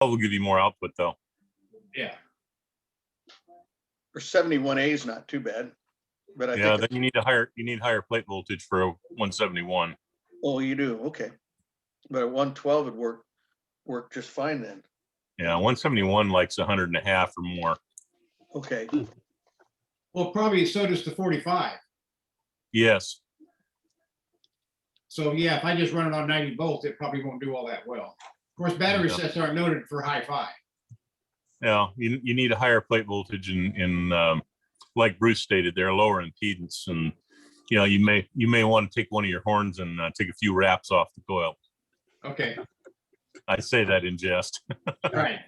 will give you more output though. Yeah. Or 71A is not too bad, but I Yeah, think, then you need higher plate voltage for a 171. oh, you do, okay. But at 112 would work just fine then. Yeah, 171 likes 100.5 or more. Okay, Well, probably so does the 45. Yes. So yeah, if I just run it on 90 volts, it probably won't do all that well. Of course, battery Yeah. sets aren't noted for high five. Yeah, you need a higher plate voltage in like Bruce stated, they're lower impedance, and you know you may want to take one of your horns and take a few wraps off the coil. Okay, I say that in jest. right.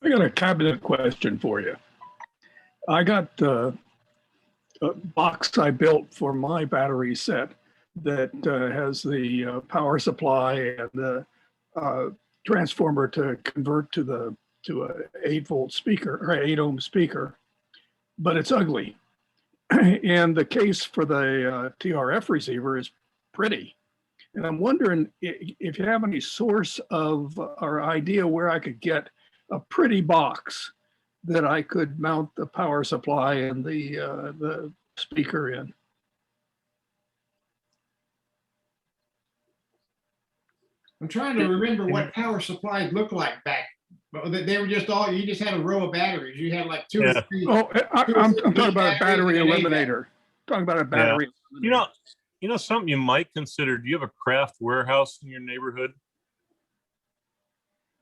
I got a cabinet question for you. I got a box I built for my battery set that has the power supply and the transformer to convert to a 8-volt speaker or 8-ohm speaker, but it's ugly. And the case for the TRF receiver is pretty. And I'm wondering if you have any source of or idea where I could get a pretty box that I could mount the power supply and the speaker in. I'm trying to remember what power supplies looked like back. But they were just all, you just had a row of batteries. You had like two or three. Oh, I'm talking about a battery eliminator. Talking about a battery. You know something you might consider. Do you have a craft warehouse in your neighborhood?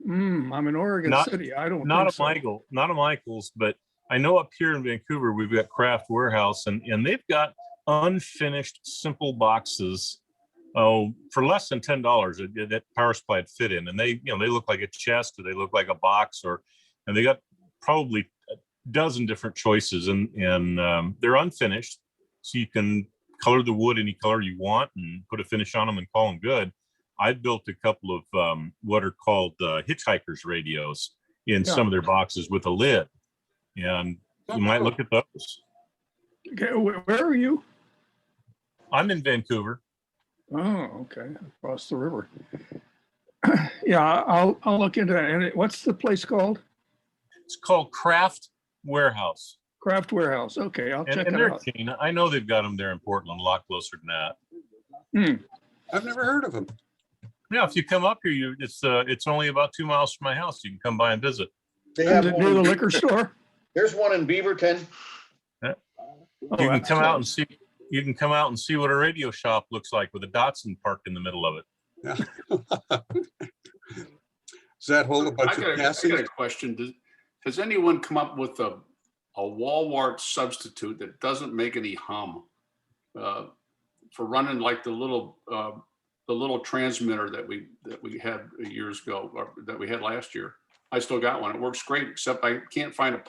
I'm in Oregon City. I don't not think a so. not a Michael's, but I know up here in Vancouver we've got craft warehouse, and they've got unfinished simple boxes. Oh, for less than $10, that power supply would fit in, and they look like a chest, or they look like a box, and they got probably a dozen different choices, and they're unfinished, so you can color the wood any color you want and put a finish on them and call them good. I built a couple of what are called hitchhikers radios in some of their boxes with a lid, and you might look at those. Okay, where are you? I'm in Vancouver. Oh, okay, across the river. Yeah, I'll look into that. And what's the place called? It's called Craft Warehouse. Craft Warehouse. Okay, I'll check and it out. I know they've got them there in Portland, a lot closer than that. I've never heard of them. Yeah, if you come up here, it's only about 2 miles from my house. You can come by and visit. they Is have it one near the in liquor store? There's one in Beaverton. Oh, You can that's come out and close. see. You can come out and see what a radio shop looks like with a Datsun parked in the middle of it. Yeah. Does that hold a bunch of I got gases? a question. Has anyone come up with a wall wart substitute that doesn't make any hum for running like the little transmitter that we had years ago, or that we had last year? I still got one. It works great, except I can't find a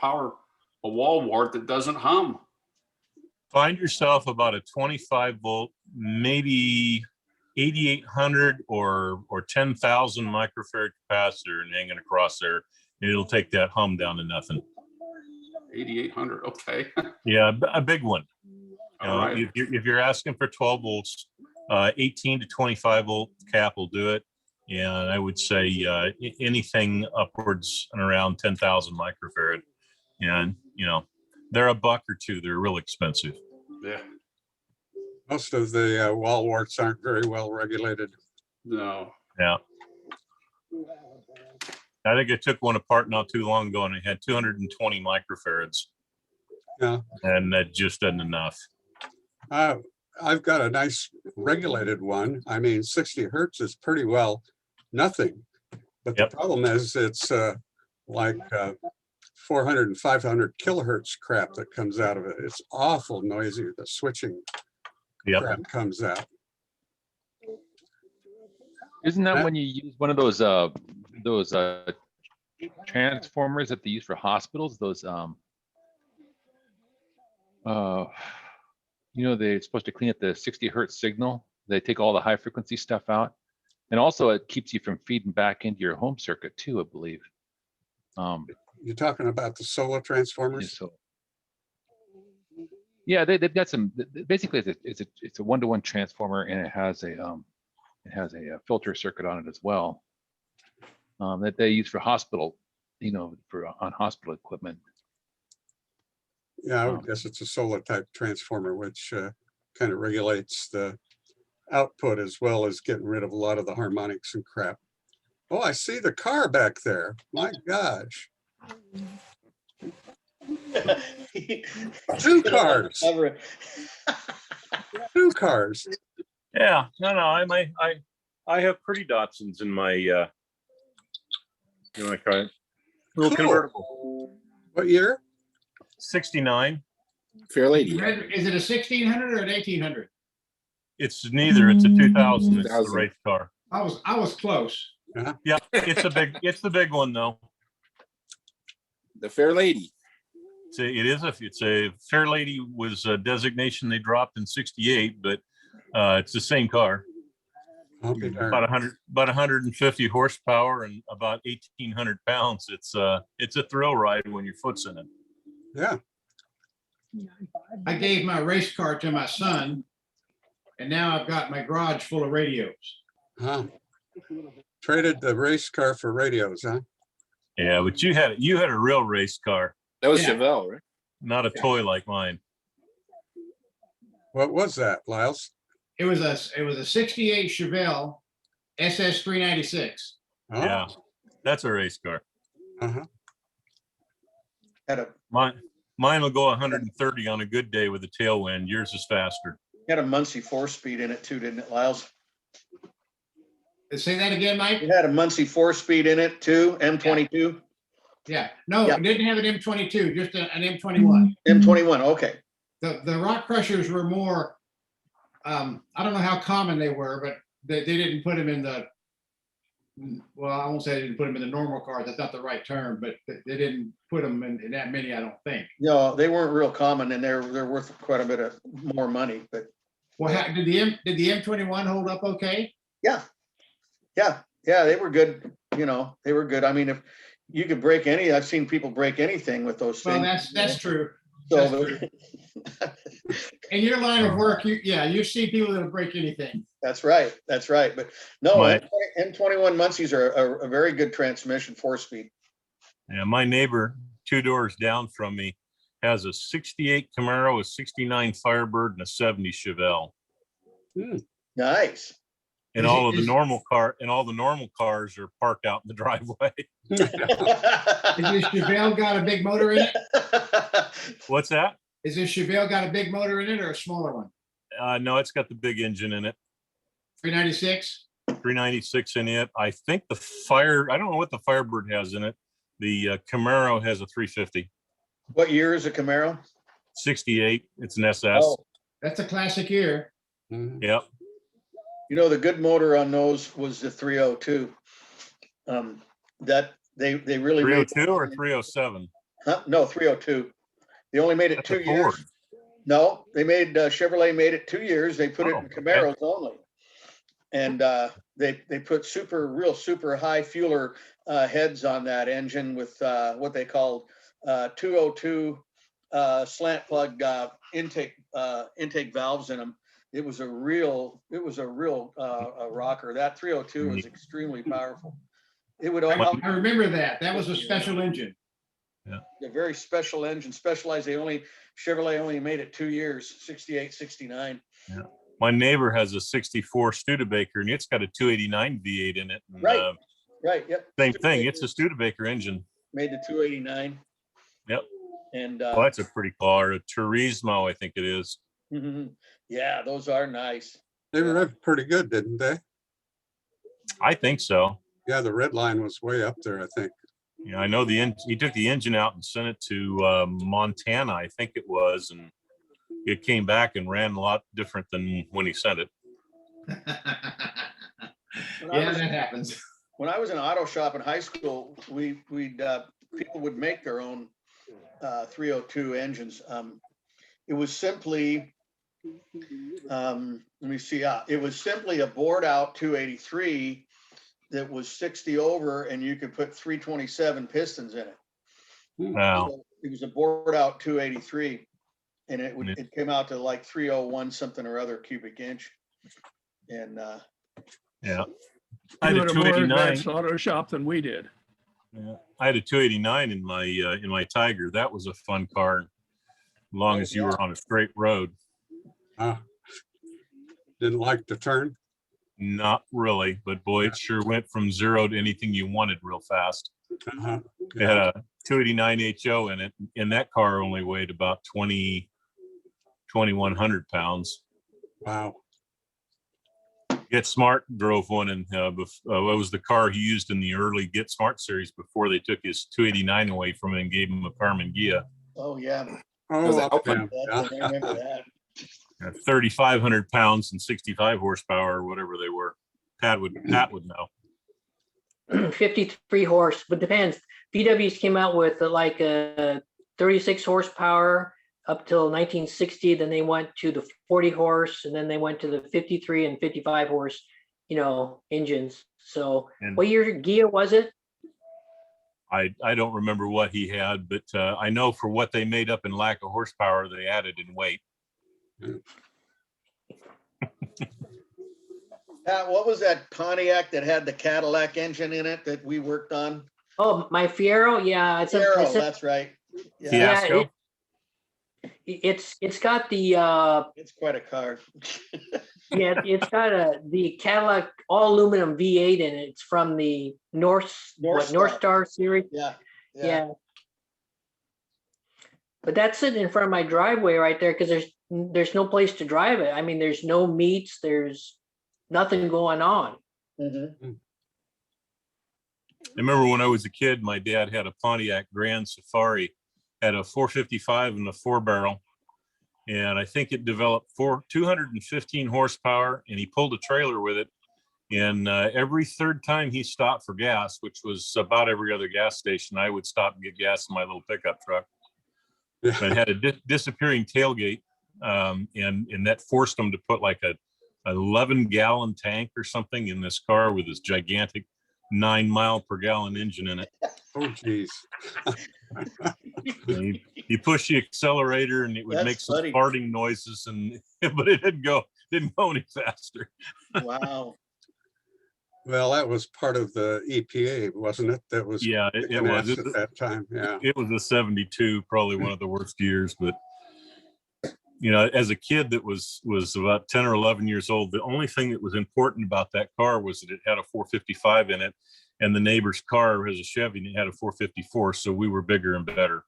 wall wart that doesn't hum. Find yourself about a 25 volt, maybe 8800 or 10,000 microfarad capacitor and hang it across there, and it'll take that hum down to nothing. 8800, okay. Yeah, a big one. All right. If you're asking for 12 volts, 18 to 25 volt cap will do it. And I would say anything upwards and around 10,000 microfarad. And, they're $1 or $2. They're real expensive. Yeah. Most of the wall warts aren't very well regulated. No. Yeah. I think I took one apart not too long ago, and it had 220 microfarads. Yeah. And that just isn't enough. I've got a nice regulated one. I mean, 60 hertz is pretty well nothing. But the problem is it's like 400 and 500 kilohertz crap that comes out of it. It's awful noisy. The switching crap comes out. Isn't that when you use one of those transformers that they use for hospitals? Those they're supposed to clean up the 60 hertz signal. They take all the high frequency stuff out, and also it keeps you from feeding back into your home circuit too, I believe. You're talking about the solar transformers? Yeah, they've got some. Basically, it's a 1-to-1 transformer, and it has It has a filter circuit on it as well, that they use for hospital, on hospital equipment. Yeah, I Oh. would guess it's a solar type transformer, which kind of regulates the output as well as getting rid of a lot of the harmonics and crap. Oh, I see the car back there. My gosh. Two cars. Two cars. Yeah, no, I have pretty Datsuns in my car. Little Cool. convertible. What year? 69. Fair lady. Is it a 1600 or an 1800? It's neither. It's a 2000. It's the 2000. race car. I was close. Yeah, it's the big one though. The fair lady. It's a Fair Lady was a designation they dropped in 68, but it's the same car. I'll be darned. About 150 horsepower and about 1,800 pounds. It's a thrill ride when your foot's in it. Yeah. I gave my race car to my son, and now I've got my garage full of radios. Huh. Traded the race car for radios, huh? Yeah, but you had a real race car, That was Yeah. Chevelle, right? not a toy like mine. What was that, Lyles? It was a 68 Chevelle SS 396. Oh, Yeah, that's a race car. uh-huh. Had a Mine will go 130 on a good day with a tailwind. Yours is faster. had a Muncie 4-speed in it too, didn't it, Lyles? Say that again, Mike? It had a Muncie 4-speed in it too, M22, Yeah. No, Yeah. it didn't have an M22, just an M21. M21. Okay. The rock crushers were more, I don't know how common they were, but they didn't put them in the, well, I won't say they didn't put them in the normal cars. That's not the right term, but they didn't put them in that many, I don't think. No, they weren't real common, and they're worth quite a bit of more money. But Well, did the M21 hold up okay? yeah, they were good. They were good. I mean, if you could break I've seen people break anything with those Well, things. that's true. So In your line of work, you see people that'll break anything. that's right. But no, Right. M21 Muncies are a very good transmission, 4-speed. Yeah, my neighbor 2 doors down from me has a 68 Camaro, a 69 Firebird, and a 70 Chevelle. Nice. And Is all it- of the normal cars are parked out in the driveway. Is this Chevelle got a big motor in it? What's that? Is this Chevelle got a big motor in it or a smaller one? No, it's got the big engine in it, 396? 396 in it. I think I don't know what the Firebird has in it. The Camaro has a 350. What year is a Camaro? 68. It's an SS. Oh, That's a classic year. Mhm. Yep. the good motor on those was the 302. That they really made. 302 or 307? Huh? No, 302. They only made it That's 2 a years. Ford. No, they made Chevrolet made it 2 years. They put it Oh, in okay. Camaros only, and they put real super high fueler heads on that engine with what they called 202 slant plug intake valves in them. It was a real rocker. That 302 was extremely powerful. It would I remember that. That was a special engine. a very special engine, specialized. Chevrolet only made it 2 years, 68, 69. My neighbor has a 64 Studebaker, and it's got a 289 V8 in it. And, Right. Right. Yep. same thing. It's a Studebaker engine. Made the 289. Yep. And Well, that's a pretty car. A Turismo, I think it is. yeah, those are nice. They revved pretty good, didn't they? I think so. Yeah, the red line was way up there, I think. I know he took the engine out and sent it to Montana, I think it was, and it came back and ran a lot different than when he sent it. Yeah, that happens. When I was in an auto shop in high school, people would make their own 302 engines. It was simply, let me see, it was simply a bored out 283 that was 60 over, and you could put 327 pistons in it. Wow. So it was a bored out 283, and Yeah. it came out to like 301 something or other cubic inch. And Yeah. I had You a had a more 289. advanced auto shop than we did. Yeah. I had a 289 in my Tiger. That was a fun car, as long Oh, as you yeah. were on a straight road. Didn't like the turn. Not really, but boy, it sure went from 0 to anything you wanted real fast. Uh-huh. It had a 289 HO in it, and that car only weighed about 2,100 pounds. Wow. Get Smart drove one, and it was the car he used in the early Get Smart series before they took his 289 away from him and gave him a Carmen Ghia. Oh, yeah. was Oh, Alpine. I remember that. 3,500 pounds and 65 horsepower or whatever they were. Pat would know. 53 horse, but depends. VWs came out with like a 36 horsepower up till 1960. Then they went to the 40 horse, and then they went to the 53 and 55 horse, engines. So And what year Ghia was it? I don't remember what he had, but I know for what they made up in lack of horsepower, they added in weight. Pat, what was that Pontiac that had the Cadillac engine in it that we worked on? Oh, my Fiero. Yeah, it's Fiero, that's right. Yeah, Fiasco. it's got the it's quite a car. it's got the Cadillac all aluminum V8 in it. It's from the North Star series. Yeah. Yeah. But that's sitting in front of my driveway right there because there's no place to drive it. I mean, there's no meets, there's nothing going on. Mhm. I remember when I was a kid, my dad had a Pontiac Grand Safari, had a 455 and a 4-barrel. And I think it developed 215 horsepower, and he pulled a trailer with it. And every third time he stopped for gas, which was about every other gas station, I would stop and get gas in my little pickup truck. But it had a disappearing tailgate, and that forced him to put like a 11-gallon tank or something in this car with this gigantic 9-mile-per-gallon engine in it. Oh, geez. You push the accelerator and it would That's make some funny. farting noises, but it didn't go any faster. Wow. Well, that was part of the EPA, wasn't it? That was Yeah, it kicking was. ass at that time. Yeah. It was a 72, probably one of the worst years. But as a kid that was about 10 or 11 years old, the only thing that was important about that car was that it had a 455 in it, and the neighbor's car has a Chevy and it had a 454, so we were bigger and better.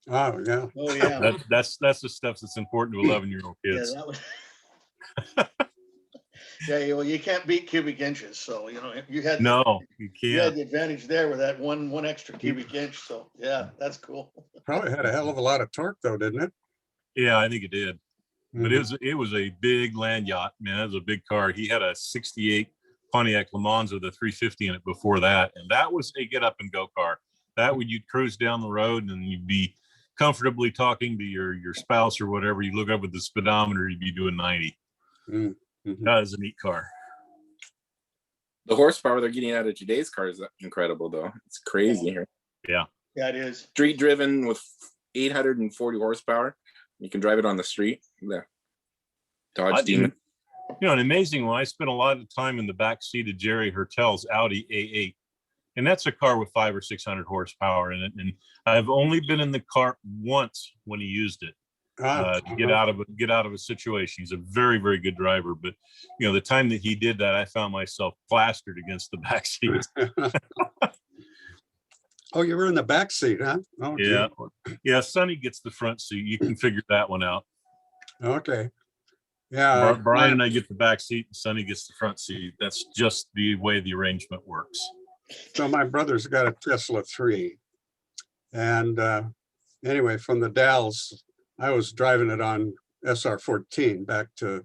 Oh, yeah. Oh, yeah. That's the stuff that's important to 11-year-old Yeah, kids. that was. Yeah, well, you can't beat cubic inches, so you had No, you you had can't. the advantage there with that one extra cubic inch. So yeah, that's cool. Probably had a hell of a lot of torque though, didn't it? Yeah, I think it did. But Mhm. it was a big land yacht, man. It was a big car. He had a 68 Pontiac Le Mans with a 350 in it before that. And that was a get up and go car. That would you'd cruise down the road and you'd be comfortably talking to your spouse or whatever. You look up at the speedometer, you'd be doing 90. Mhm. That was a neat car. The horsepower they're getting out of today's car is incredible, though. It's crazy. Yeah, it is. Street driven with 840 horsepower. You can drive it on the street. The Dodge Demon. An amazing one. I spent a lot of time in the back seat of Jerry Hertel's Audi A8. And that's a car with 500 or 600 horsepower in it. And I've only been in the car once when he used it. To get out of a situation. He's a very, very good driver, but the time that he did that, I found myself plastered against the back seat. Oh, you were in the back seat, huh? Oh, Yeah, gee. yeah. Sonny gets the front seat. You can figure that one out. Okay. Yeah. Brian and I get the back seat, and Sonny gets the front seat. That's just the way the arrangement works. So my brother's got a Tesla 3, and anyway, from the Dalles, I was driving it on SR14 back to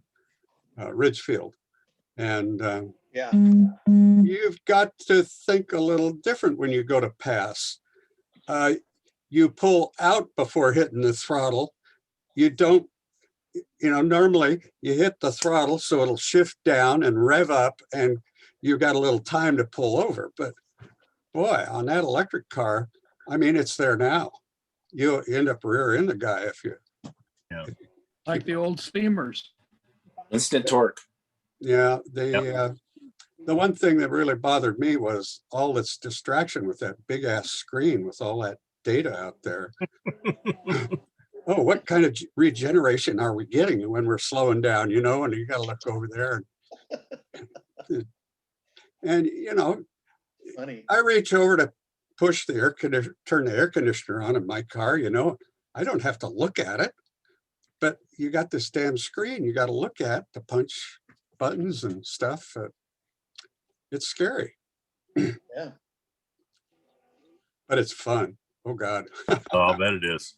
Ridgefield. And Yeah. you've got to think a little different when you go to pass. You pull out before hitting the throttle. You don't, normally you hit the throttle so it'll shift down and rev up and you've got a little time to pull over. But boy, on that electric car, I mean, it's there now. You'll end up rear-end the guy if you. Like the old steamers. Instant torque. Yeah, The one thing that really bothered me was all this distraction with that big ass screen with all that data out there. Oh, what kind of regeneration are we getting when we're slowing down, you know, and you got to look over there. And, you know, Funny. I reach over to push the air conditioner, turn the air conditioner on in my car, you know, I don't have to look at it, but you got this damn screen you got to look at to punch buttons and stuff. It's scary. Yeah. But it's fun. Oh God. Oh, I bet it is.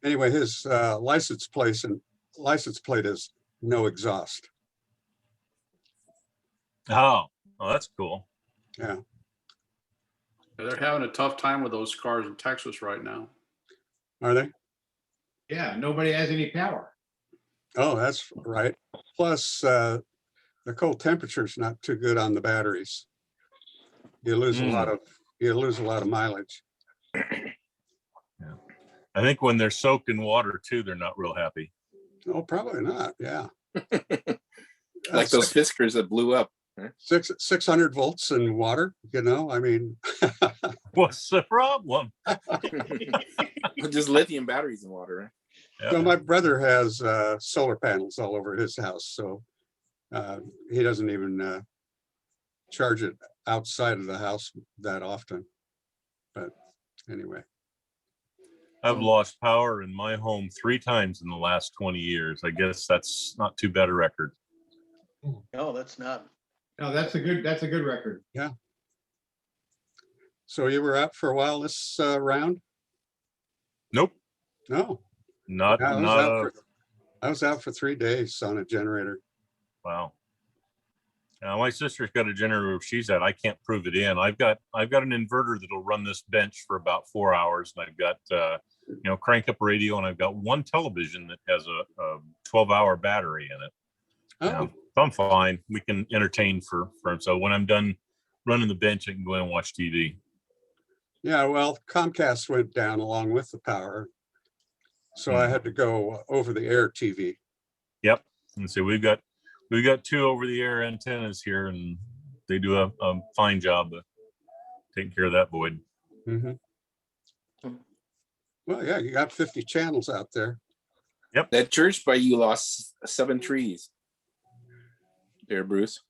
Anyway, his license plate is no exhaust. Oh, that's cool. Yeah. They're having a tough time with those cars in Texas right now. Are they? Yeah, nobody has any power. Oh, that's right. Plus, the cold temperature is not too good on the batteries. You lose a lot of mileage. Yeah. I think when they're soaked in water too, they're not real happy. Oh, probably not. Yeah. Like those Fiskars that blew up. 600 volts in water, you know, I mean. What's the problem? Just lithium batteries in water, right? Yeah. So my brother has solar panels all over his house, so he doesn't even charge it outside of the house that often. But anyway. I've lost power in my home 3 times in the last 20 years. I guess that's not too bad a record. No, that's not. No, that's a good record. Yeah. So you were out for a while this round? Nope. No. Not, Yeah, not I was out for 3 days on a generator. wow. Now my sister's got a generator where she's at. I can't prove it in. I've got an inverter that'll run this bench for about 4 hours, and I've got crank up radio, and I've got one television that has a 12-hour battery in it. Oh, So I'm fine. We can entertain for so when I'm done running the bench, I can go in and watch TV. yeah. Well, Comcast went down along with the power, so I had to go over the air TV. Yep. And so we've got 2 over-the-air antennas here, and they do a fine job of taking care of that void. Mm-hmm. Well, yeah, you got 50 channels out there. That church by you lost 7 trees. There, Bruce.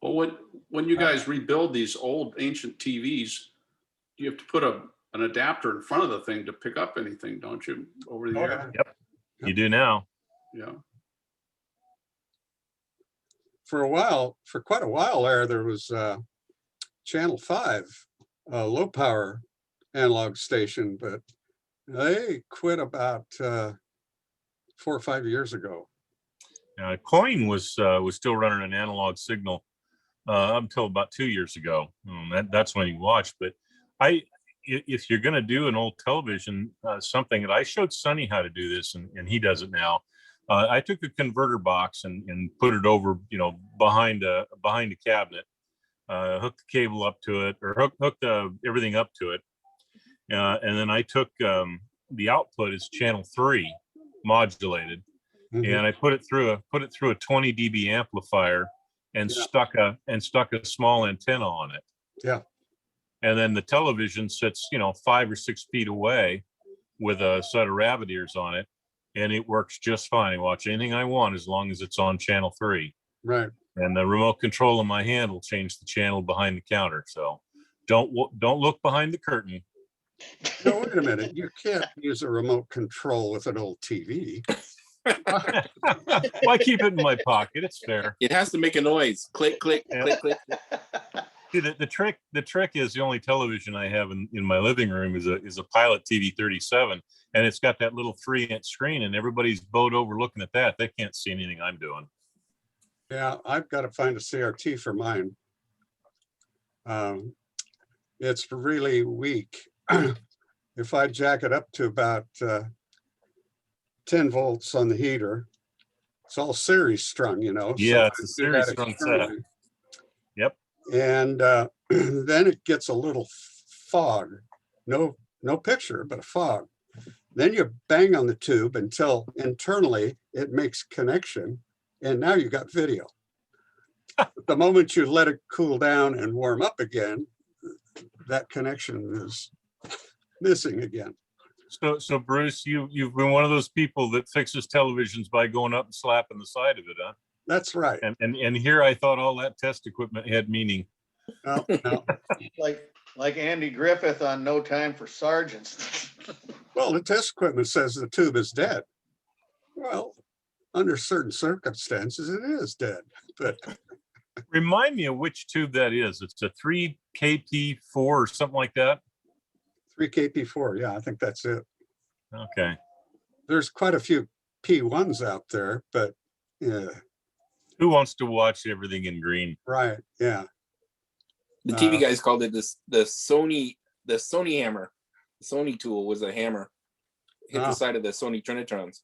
Well, when you guys rebuild these old ancient TVs, you have to put an adapter in front of the thing to pick up anything, don't you? Over the air. Yep. You do now. Yeah. For quite a while there was Channel 5, a low power analog station, but they quit about 4 or 5 years ago. Coin was still running an analog signal up until about 2 years ago. That's when you watched. But if you're going to do an old television, something that I showed Sonny how to do this, and he does it now. I took a converter box and put it over, behind a cabinet, hooked the cable up to it, or hooked everything up to it, and then I took the output is channel 3 modulated. Mhm. And I put it through a 20 dB amplifier and stuck a small antenna on it. Yeah. And then the television sits, 5 or 6 feet away with a set of rabbit ears on it, and it works just fine. I watch anything I want as long as it's on channel 3. Right. And the remote control in my hand will change the channel behind the counter. So don't look behind the curtain. No, wait a minute. You can't use a remote control with an old TV. Well, I keep it in my pocket. It's fair. It has to make a noise. Click, click, click, click. See, the trick is the only television I have in my living room is a Pilot TV 37, and it's got that little 3-inch screen, and everybody's bowed over looking at that. They can't see anything I'm doing. Yeah, I've got to find a CRT for mine. It's really weak. If I jack it up to about 10 volts on the heater, it's all series strung, Yeah, so it's a I do series that strung set. externally. Yep. And then it gets a little fog. No picture, but a fog. Then you bang on the tube until internally it makes connection, and now you got video. The moment you let it cool down and warm up again, that connection is missing again. So Bruce, you've been one of those people that fixes televisions by going up and slapping the side of it, huh? That's right. And here I thought all that test equipment had meaning. No, no. Like Andy Griffith on No Time for Sergeants. Well, the test equipment says the tube is dead. Well, under certain circumstances, it is dead. But Remind me of which tube that is. It's a 3KP4 or something like that. 3KP4, yeah, I think that's it. Okay. There's quite a few P1s out there, but yeah, Who wants to watch everything in green? right, yeah. The TV guys called it the Sony hammer. The Sony tool was a hammer. Hit the side of the Sony Trinitrons.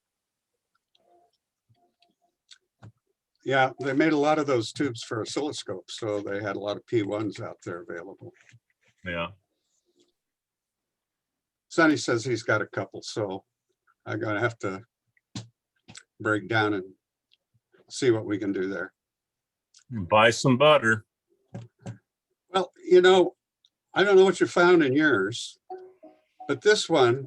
Yeah, they made a lot of those tubes for oscilloscopes, so they had a lot of P1s out there available. Yeah. Sonny says he's got a couple, so I'm gonna have to break down and see what we can do there. Buy some butter. Well, you know, I don't know what you found in yours, but this one,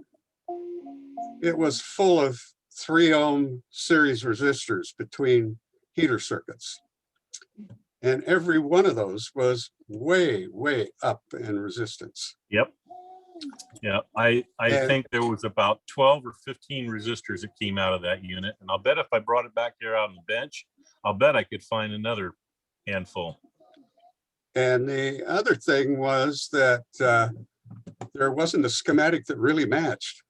it was full of 3 ohm series resistors between heater circuits. And every one of those was way, way up in resistance. Yep. Yeah, I And- think there was about 12 or 15 resistors that came out of that unit. And I'll bet if I brought it back here out on the bench, I'll bet I could find another handful. And the other thing was that there wasn't a schematic that really matched.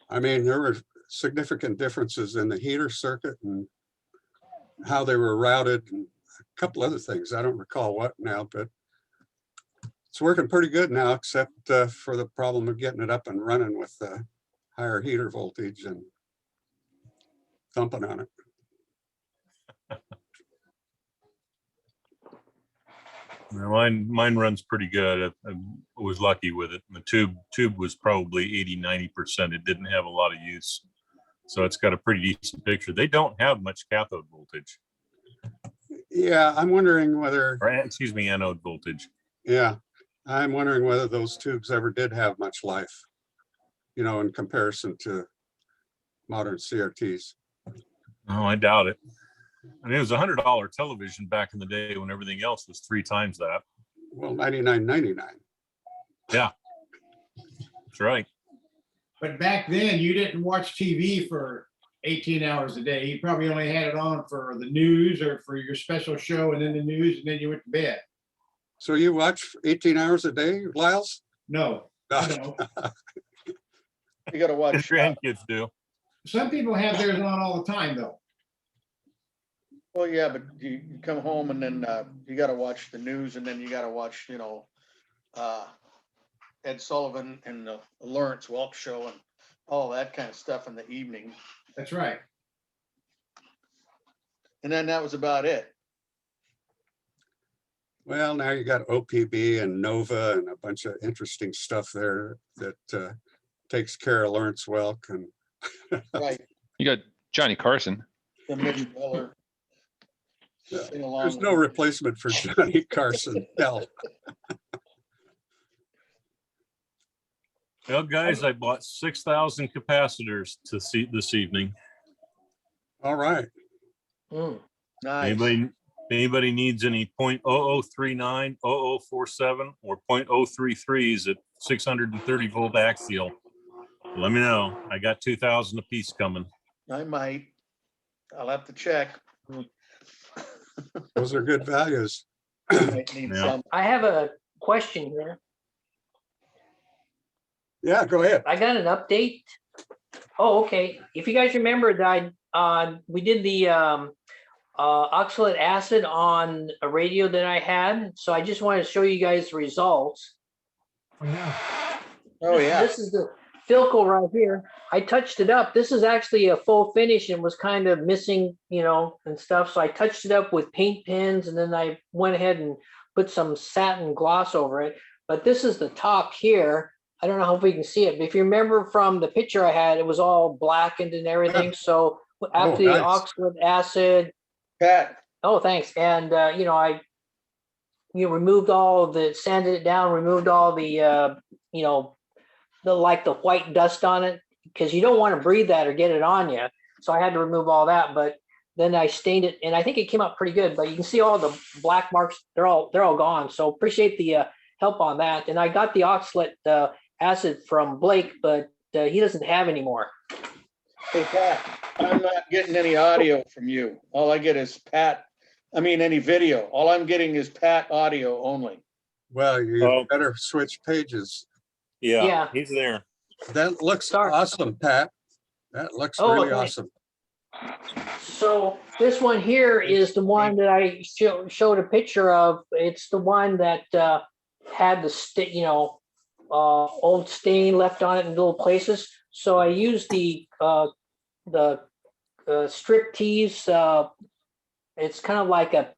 I mean, there were significant differences in the heater circuit and how they were routed and a couple other things. I don't recall what now, but it's working pretty good now, except for the problem of getting it up and running with the higher heater voltage and thumping on it. Mine runs pretty good. I was lucky with it. The tube was probably 80-90%. It didn't have a lot of use. So it's got a pretty decent picture. They don't have much cathode voltage, Yeah, I'm wondering whether, or excuse me, anode voltage. yeah, I'm wondering whether those tubes ever did have much life, you know, in comparison to modern CRTs. Oh, I doubt it. I mean, it was $100 television back in the day when everything else was 3 times that. Well, $99.99. Yeah, that's right. But back then, you didn't watch TV for 18 hours a day. You probably only had it on for the news or for your special show and then the news, and then you went to bed. So you watch 18 hours a day, Lyles? No, I don't. You gotta His watch, grandkids do. Some people have theirs on all the time, though. well, yeah, but you come home and then you gotta watch the news, and then you gotta watch, you know, Ed Sullivan and the Lawrence Welk show and all that kind of stuff in the evening. That's right. And then that was about it. Well, now you got OPB and Nova and a bunch of interesting stuff there that takes care of Lawrence Welk and Right. You got Johnny Carson. The Mitch Miller. Yeah, Sing along there's with no it. replacement for Johnny Carson. Hell, Well, guys, I bought 6,000 capacitors to see this evening. all right. Mm. Nice. Anybody needs any 0.0039, 0047, or 0.033s at 630 volt axial, let me know. I got 2,000 a piece coming. I might. I'll have to check. Those are good values. Might need Yeah. some. I have a question here. Yeah, go ahead. I got an update. Oh, okay. If you guys remember that we did the oxalate acid on a radio that I had. So I just wanted to show you guys the results. Oh, yeah. This is the Philco right here. I touched it up. This is actually a full finish and was kind of missing, you know, and stuff. So I touched it up with paint pens, and then I went ahead and put some satin gloss over it. But this is the top here. I don't know if we can see it, but if you remember from the picture I had, it was all blackened and everything. So after the nice. oxalic acid, Pat, oh, thanks. And, I removed all of the, sanded it down, removed all the, the white dust on it, because you don't want to breathe that or get it on you. So I had to remove all that, but then I stained it and I think it came out pretty good, but you can see all the black marks. They're all gone. So appreciate the help on that. And I got the oxalate acid from Blake, but he doesn't have any more. hey, Pat, I'm not getting any audio from you. All I get is any video. All I'm getting is Pat audio only. Well, you Oh. better switch pages. Yeah. He's there. That looks Sorry. awesome, Pat. That looks Oh, really thanks. awesome. So this one here is the one that I showed a picture of. It's the one that had the old stain left on it in little places. So I used the strip tease. It's kind of like a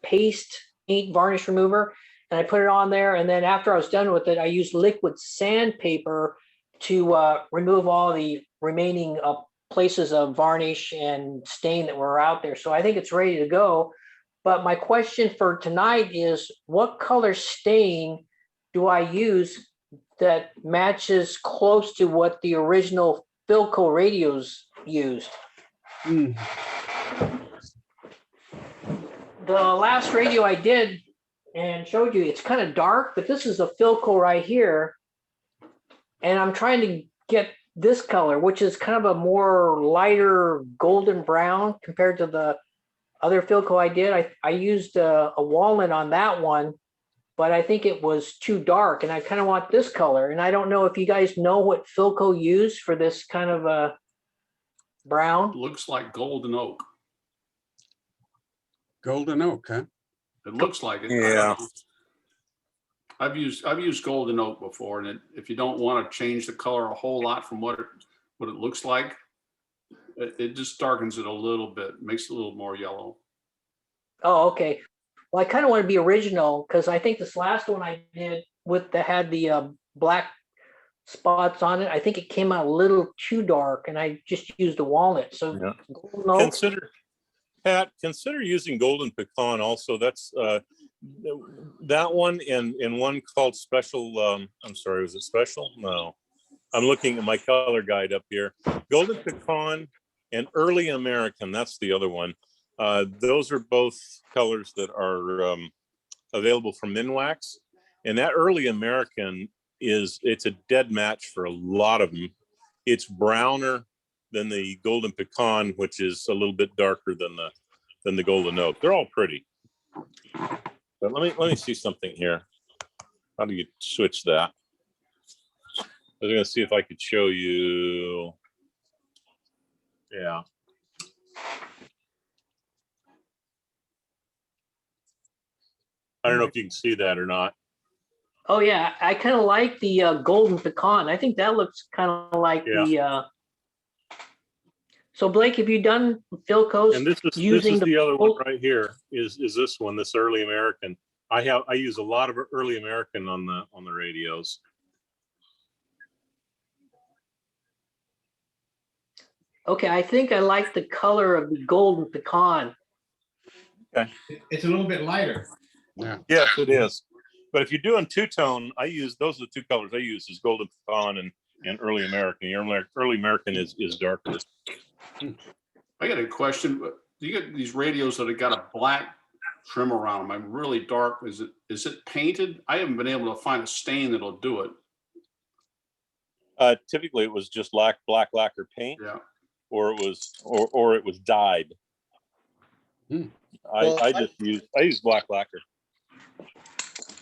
paste paint varnish remover, and I put it on there. And then after I was done with it, I used liquid sandpaper to remove all the remaining places of varnish and stain that were out there. So I think it's ready to go. But my question for tonight is, what color stain do I use that matches close to what the original Philco radios used? Hmm. The last radio I did and showed you, it's kind of dark, but this is a Philco right here. And I'm trying to get this color, which is kind of a more lighter golden brown compared to the other Philco I did. I used a walnut on that one, but I think it was too dark, and I kind of want this color. And I don't know if you guys know what Philco used for this kind of a brown. Looks like golden oak. Golden oak, huh? It looks like it. Yeah. I've used golden oak before, and if you don't want to change the color a whole lot from what it looks like, it just darkens it a little bit, makes it a little more yellow. Oh, okay. Well, I kind of want to be original, because I think this last one I did had the black spots on it. I think it came out a little too dark, and I just used a walnut. So Yeah. golden oak. Consider using golden pecan also. That's that one and one called special. I'm sorry, was it special? No, I'm looking at my color guide up here. Golden pecan and early American. That's the other one. Those are both colors that are available from Minwax. And that early American it's a dead match for a lot of them. It's browner than the golden pecan, which is a little bit darker than the golden oak. They're all pretty. But let me see something here. How do you switch that? I was going to see if I could show you. Yeah. I don't know if you can see that or not. Oh yeah, I kind of like the golden pecan. I think that looks kind of like the. So Blake, have you done Philco's And this is the other one right here. Is this one, this early American? I use a lot of early American on the radios. Okay, I think I like the color of the golden pecan. Okay. It's a little bit lighter. Yeah. Yes, it is. But if you're doing two-tone, those are the two colors I use is golden pecan and early American. Your early American is darker. I got a question. You get these radios that have got a black trim around them. I'm really dark. Is it painted? I haven't been able to find a stain that'll do it. Typically, it was just black lacquer paint, Yeah. or it was dyed. I use black lacquer.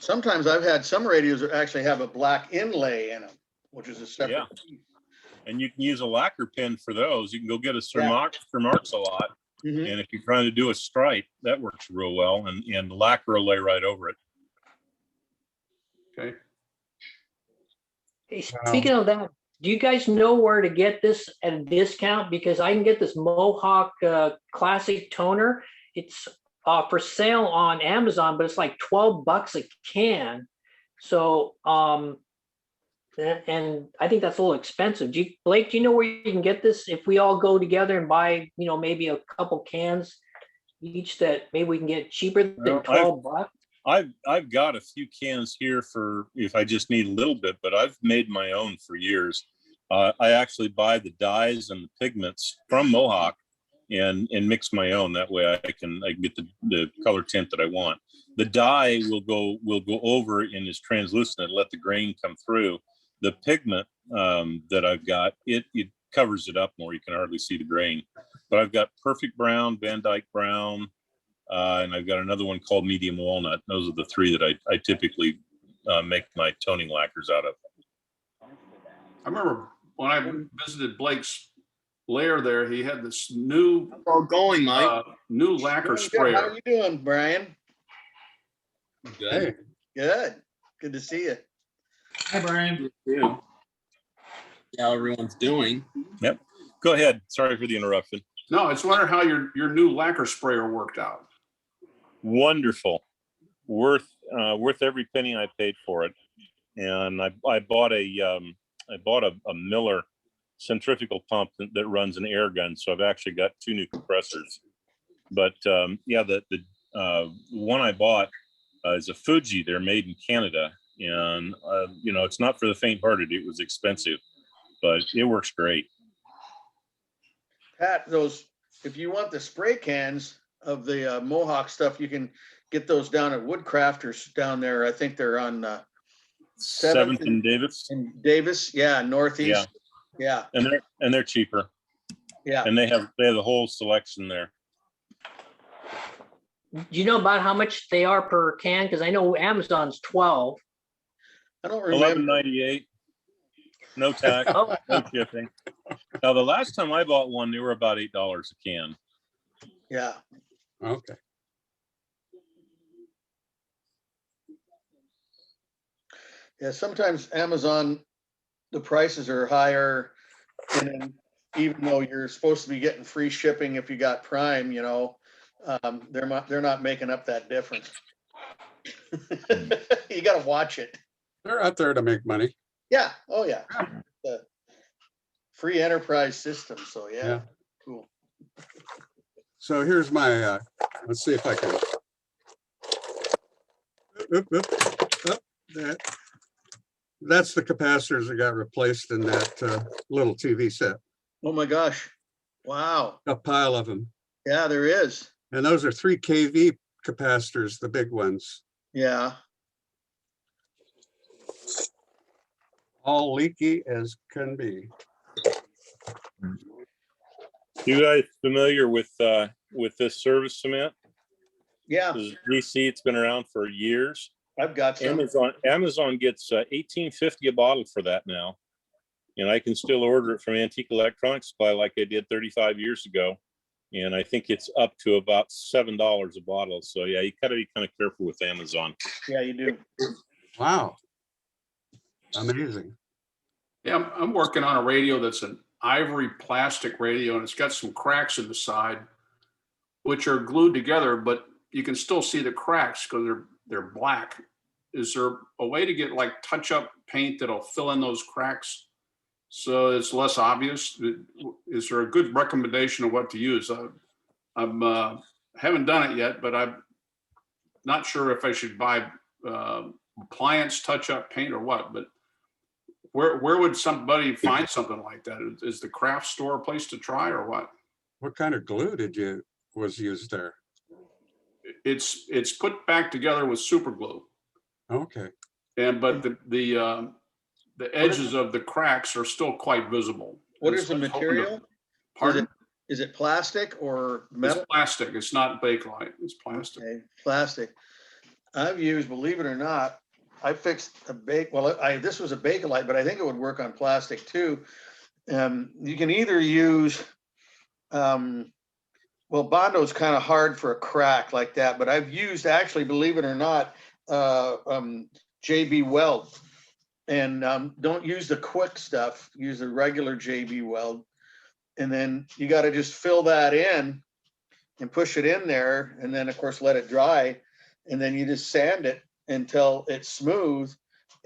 sometimes I've had some radios that actually have a black inlay in them, which is a separate. Yeah. And you can use a lacquer pen for those. You can go get a Cermarx a lot. Mhm. And if you're trying to do a stripe, that works real well. And the lacquer will lay right over it. Okay. Hey, speaking of that, do you guys know where to get this at a discount? Because I can get this Mohawk classic toner. It's for sale on Amazon, but it's like $12 a can. So And I think that's a little expensive. Blake, do you know where you can get this? If we all go together and buy, maybe a couple cans each, that maybe we can get cheaper than Well, 12 bucks. I've got a few cans here for if I just need a little bit, but I've made my own for years. I actually buy the dyes and the pigments from Mohawk and mix my own. That way I can get the color tint that I want. The dye will go over and is translucent and let the grain come through. The pigment that I've got, it covers it up more. You can hardly see the grain. But I've got Perfect Brown, Van Dyke Brown, and I've got another one called Medium Walnut. Those are the three that I typically make my toning lacquers out of. I remember when I visited Blake's lair there, he had this new going, Mike. new lacquer Doing good. How sprayer. are you doing, Brian? Hey, Good. Good to see you. Hi, Brian. Yeah. How everyone's doing. Yep. Go ahead. Sorry for the interruption. No, I just wonder how your new lacquer sprayer worked out. Wonderful. Worth every penny I paid for it. And I bought a Miller centrifugal pump that runs an air gun. So I've actually got 2 new compressors. But yeah, the one I bought is a Fuji. They're made in Canada. And, it's not for the faint-hearted. It was expensive, but it works great. Pat, if you want the spray cans of the Mohawk stuff, you can get those down at Woodcrafters down there. I think they're on 7th and Davis. in Davis. Yeah, Northeast. Yeah. And they're cheaper. Yeah. And they have the whole selection there. Do you know about how much they are per can? Because I know Amazon's 12. I don't remember. $11.98. No tax, Oh. no shipping. Now, the last time I bought one, they were about $8 a can. Yeah. okay. Yeah. Sometimes Amazon, the prices are higher, and then even though you're supposed to be getting free shipping if you got Prime, they're not making up that difference. You got to watch it. They're out there to make money. Yeah. Oh yeah. The free enterprise system. So yeah. Yeah. Cool. So here's my, let's see if I can. That's the capacitors that got replaced in that little TV set. Oh my gosh. Wow. A pile of them. Yeah, there is. And those are 3 kV capacitors, the big ones. Yeah. All leaky as can be. You guys familiar with this service cement? Yeah. This is DC. It's been around for years. I've got some. Amazon gets $18.50 a bottle for that now, and I can still order it from Antique Electronics Supply like I did 35 years ago, and I think it's up to about $7 a bottle. So yeah, you got to be kind of careful with Amazon. Yeah, you do. Wow. Amazing. Yeah, I'm working on a radio that's an ivory plastic radio, and it's got some cracks in the side, which are glued together, but you can still see the cracks because they're black. Is there a way to get like touch-up paint that'll fill in those cracks so it's less obvious? Is there a good recommendation of what to use? I haven't done it yet, but I'm not sure if I should buy appliance touch-up paint or what. But where would somebody find something like that? Is the craft store a place to try or what? What kind of glue was used there? It's put back together with super glue. Okay. But the edges of the cracks are still quite visible. What is the material? Pardon? Is it plastic or metal? It's plastic. It's not Bakelite. It's plastic. Okay, plastic. I've used, believe it or not, I fixed a this was a Bakelite, but I think it would work on plastic too. You can either use, Bondo's kind of hard for a crack like that, but I've used, actually, believe it or not, JB Weld. And don't use the quick stuff, use the regular JB Weld. And then you got to just fill that in and push it in there. And then, of course, let it dry. And then you just sand it until it's smooth.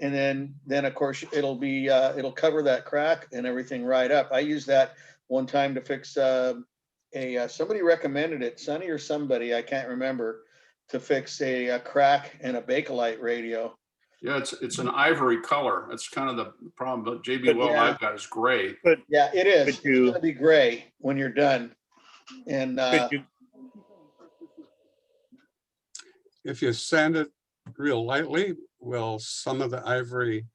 then of course it'll be, it'll cover that crack and everything right up. I used that one time to fix somebody recommended it, Sonny or somebody, I can't remember, to fix a crack in a Bakelite radio. Yeah, it's an ivory color. That's kind of the problem. But JB Weld yeah. I've got is gray. Yeah, it is. Could you- It's gonna be gray when you're done. And If you sand it real lightly, will some of the ivory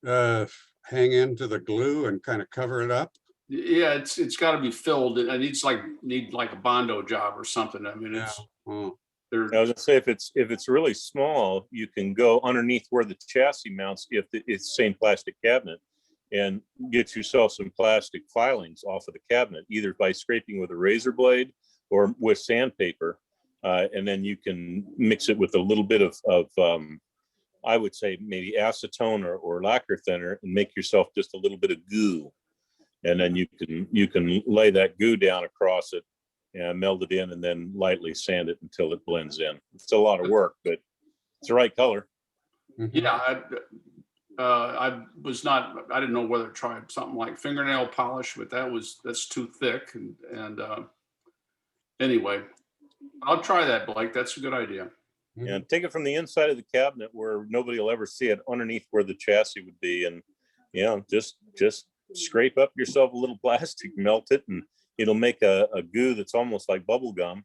hang into the glue and kind of cover it up? Yeah, it's got to be filled. It needs need like a Bondo job or something. I mean, it's Oh, there. I was gonna say, if it's really small, you can go underneath where the chassis mounts, if it's the same plastic cabinet, and get yourself some plastic filings off of the cabinet, either by scraping with a razor blade or with sandpaper. And then you can mix it with a little bit of I would say maybe acetone or lacquer thinner, and make yourself just a little bit of goo. And then you can lay that goo down across it and meld it in, and then lightly sand it until it blends in. It's a lot of work, but it's the right color. Yeah, I didn't know whether to try something like fingernail polish, but that's too thick. And anyway, I'll try that, Blake. That's a good idea. And take it from the inside of the cabinet where nobody will ever see it, underneath where the chassis would be, and just scrape up yourself a little plastic, melt it, and it'll make a goo that's almost like bubble gum.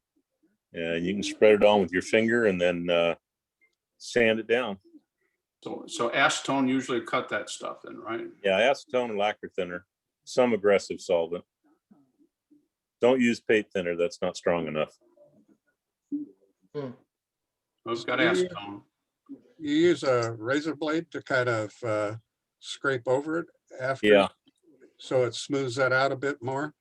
And you can spread it on with your finger and then sand it down. So acetone usually cut that stuff then, right? Yeah, acetone and lacquer thinner, some aggressive solvent. Don't use paint thinner, that's not strong enough. It's got acetone. you use a razor blade to kind of scrape over it after? Yeah. So it smooths that out a bit more?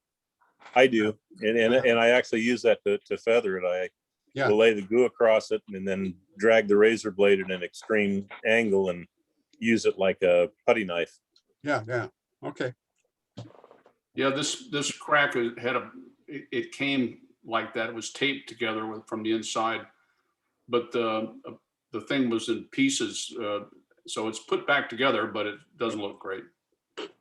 I do, and I actually use that to feather it. Yeah. Will lay the goo across it and then drag the razor blade at an extreme angle and use it like a putty knife. Yeah, okay. Yeah, this crack it came like that. It was taped together from the inside, but the thing was in pieces. So it's put back together, but it doesn't look great.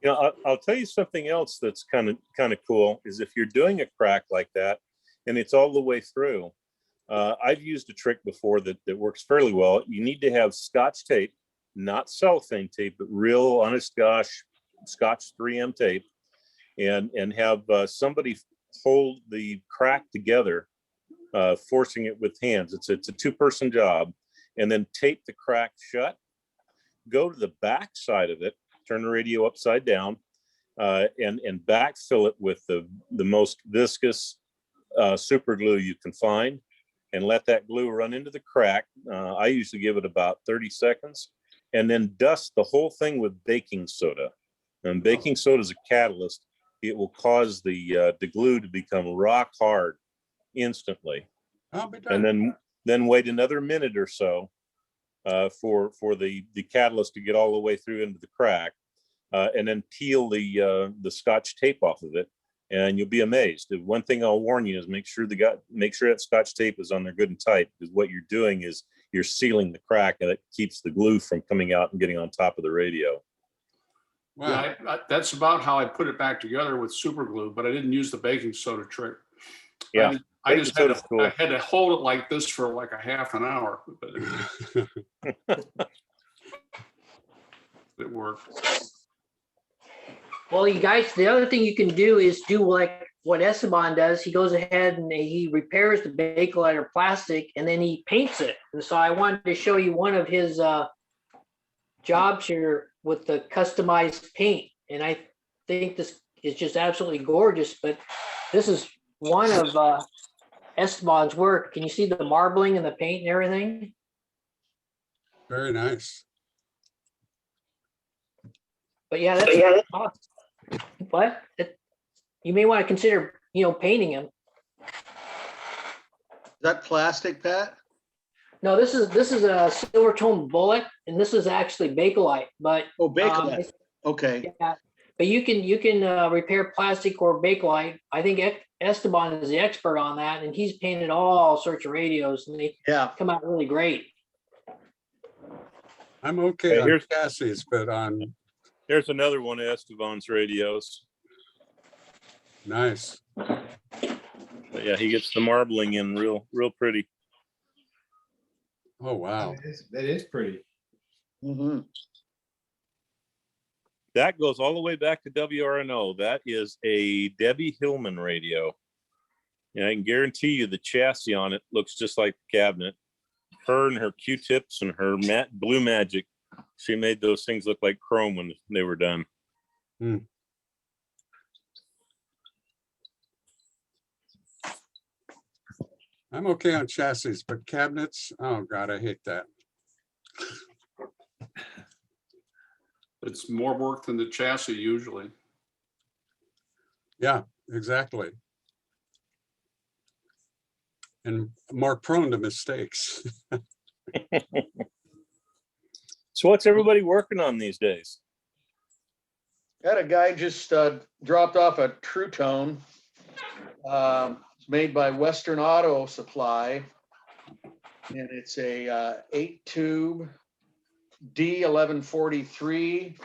I'll tell you something else that's kind of cool is if you're doing a crack like that and it's all the way through. I've used a trick before that works fairly well. You need to have Scotch tape, not cellophane tape, but real honest gosh Scotch 3M tape, and have somebody hold the crack together, forcing it with hands. It's a two-person job, and then tape the crack shut. Go to the back side of it, turn the radio upside down, and backfill it with the most viscous super glue you can find, and let that glue run into the crack. I usually give it about 30 seconds, and then dust the whole thing with baking soda. And baking soda is a catalyst. It will cause the glue to become rock hard instantly. And then wait another minute or so for the catalyst to get all the way through into the crack, and then peel the Scotch tape off of it, and you'll be amazed. The one thing I'll warn you is make sure that Scotch tape is on there good and tight, because what you're doing is you're sealing the crack, and it keeps the glue from coming out and getting on top of the radio. Wow. Yeah, that's about how I put it back together with super glue, but I didn't use the baking soda trick. Yeah, I just had soda's cool. I had to hold it like this for like a half an hour, but it worked. Well, you guys, the other thing you can do is do like what Esteban does. He goes ahead and he repairs the Bakelite or plastic, and then he paints it. And so I wanted to show you one of his jobs here with the customized paint. And I think this is just absolutely gorgeous, but this is one of Esteban's work. Can you see the marbling and the paint and everything? Very nice. But yeah, that's awesome. But you may want to consider, painting them. Is that plastic, Pat? No, this is a Silvertone bullet, and this is actually Bakelite. But Bakelite. Okay. Yeah, but you can repair plastic or Bakelite. I think Esteban is the expert on that, and he's painted all sorts of radios, and they come out really great. I'm okay Hey, on here's- chassis, but on, Here's another one of Esteban's radios. nice. But yeah, he gets the marbling in real pretty. Oh, wow. That is pretty. Mhm. That goes all the way back to WRNO. That is a Debbie Hillman radio. And I can guarantee you the chassis on it looks just like the cabinet. Her and her Q-tips and her matte blue magic. She made those things look like chrome when they were done. I'm okay on chassis, but cabinets, oh God, I hate that. It's more work than the chassis usually. Yeah, exactly. And more prone to mistakes. So what's everybody working on these days? Had a guy just dropped off a True Tone. It's made by Western Auto Supply. And it's a 8-tube D1143.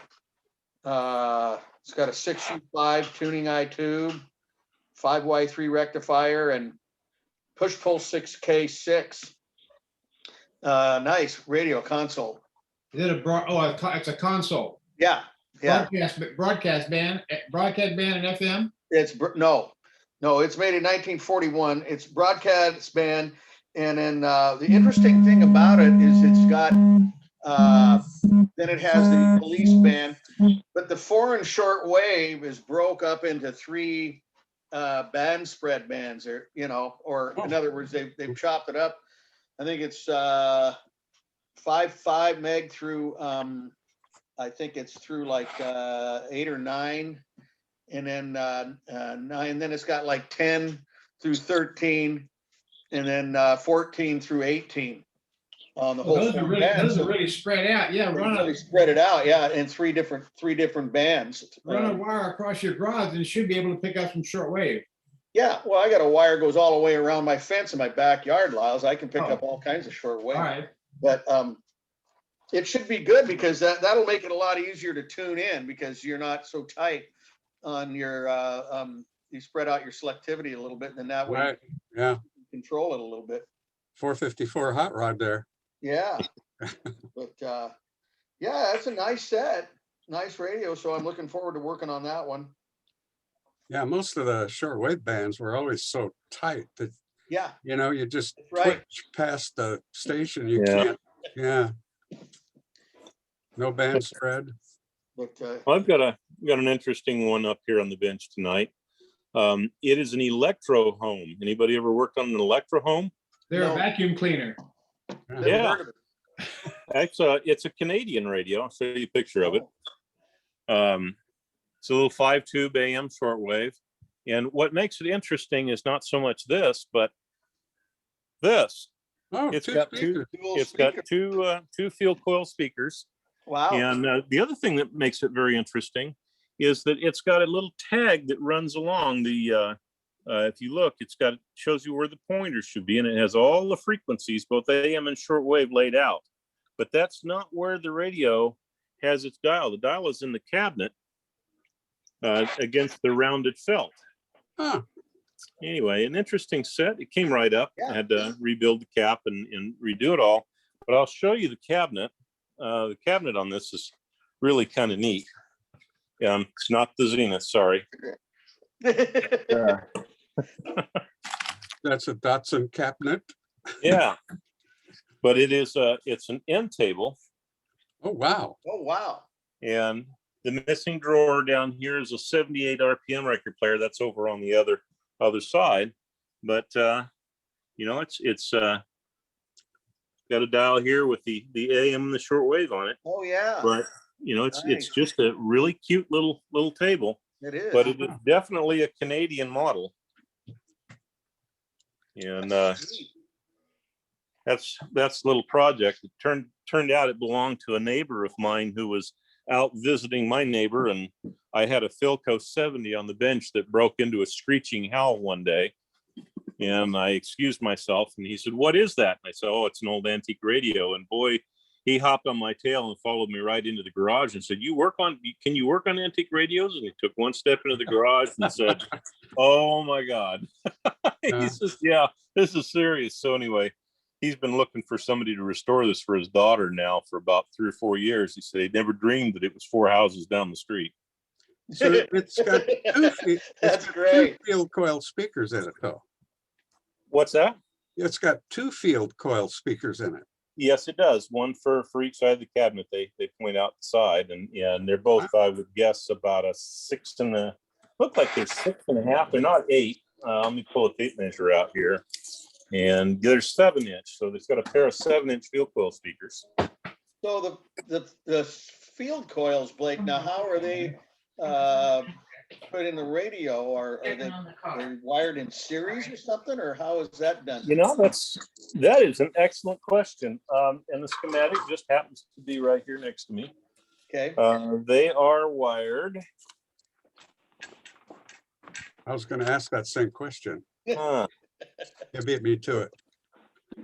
It's got a 6U5 tuning eye tube, 5Y3 rectifier, and push-pull 6K6. Nice radio console. Is it it's a console? Yeah, yeah. Broadcast band and FM? No, it's made in 1941. It's broadcast band. And then the interesting thing about it is it's got, then it has the police band, but the foreign short wave is broke up into 3 band spread bands, or, or in other words, they've chopped it up. I think it's 5 meg through, I think it's through like 8 or 9, and then 9, and then it's got like 10 through 13, and then 14 through 18 on the whole. Those are really spread out. Yeah, really spread it out. Yeah, in three different bands. Run a wire across your garage and it should be able to pick up some short wave. Yeah, well, I got a wire goes all the way around my fence in my backyard, Lyles. I can pick up all kinds of short wave. All right. But it should be good because that'll make it a lot easier to tune in because you're not so tight on your you spread out your selectivity a little bit, and then that way Right, yeah. you can control it a little bit. 454 hot rod there. Yeah. But yeah, that's a nice set. Nice radio. So I'm looking forward to working on that one. Yeah, most of the shortwave bands were always so tight that, Yeah. you just That's right. twitch past the station. You Yeah. can't, yeah. No band spread. But Well, I've got an interesting one up here on the bench tonight. It is an electro home. Anybody ever worked on an electro home? They're No. a vacuum cleaner. never Yeah. heard of it. It's a Canadian radio. I'll show you a picture of it. It's a little 5-tube AM shortwave. And what makes it interesting is not so much this, but this. Oh, It's two got speakers. Dual It's speaker. got two field coil speakers. Wow. And the other thing that makes it very interesting is that it's got a little tag that runs along the, if you look, shows you where the pointer should be, and it has all the frequencies, both AM and shortwave, laid out. But that's not where the radio has its dial. The dial is in the cabinet against the rounded felt. Huh. Anyway, an interesting set. It came right up. Yeah. I had to rebuild the cap and redo it all. But I'll show you the cabinet. The cabinet on this is really kind of neat. It's not the Zenith, sorry. That's a Datsun cabinet. Yeah. But it's an end table. Oh, wow. Oh, wow. And the missing drawer down here is a 78 RPM record player. That's over on the other side. But it's got a dial here with the AM and the shortwave on it. Oh, yeah. But it's Nice. just a really cute little table. It is. But it is definitely a Canadian model. And that's a little project. It turned out it belonged to a neighbor of mine who was out visiting my neighbor, and I had a Philco 70 on the bench that broke into a screeching howl one day. And I excused myself, and he said, "What is that?" And I said, "Oh, it's an old antique radio." And boy, he hopped on my tail and followed me right into the garage and said, can you work on antique radios? And he took one step into the garage and said, oh my God. He says, yeah, this is serious. So anyway, he's been looking for somebody to restore this for his daughter now for about 3 or 4 years. He said he never dreamed that it was 4 houses down the street. So it's got That's great. 2 field coil speakers in it, though. What's that? It's got 2 field coil speakers in it. Yes, it does. One for each side of the cabinet. They point out the side, and they're both, I would guess, about a 6.5. Look like they're 6.5. They're not 8. Let me pull a tape measure out here. And they're 7-inch. So it's got a pair of 7-inch field coil speakers. So the field coils, Blake, now how are they put in the radio, or are they wired in series or something, or how is that done? You know, that is an excellent question. And the schematic just happens to be right here next to me. Okay. They are wired. I was going to ask that same question. You beat me to it.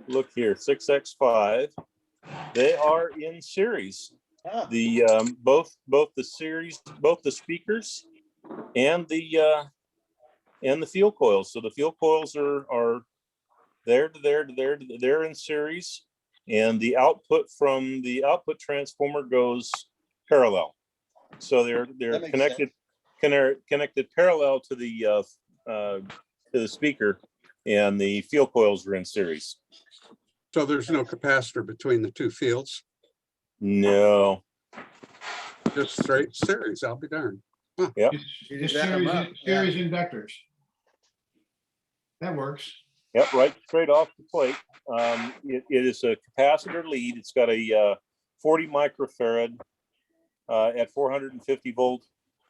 Look here, 6x5. They are in series. The both the series, both the speakers and the field coils. So the field coils are they're in series, and the output from the output transformer goes parallel. So they're connected parallel to the speaker, and the field coils are in series. So there's no capacitor between the 2 fields? No. Just straight series, I'll be darned. Huh. Yeah. Just series inductors. That works. Yep, right straight off the plate. It is a capacitor lead. It's got a 40 microfarad at 450 volt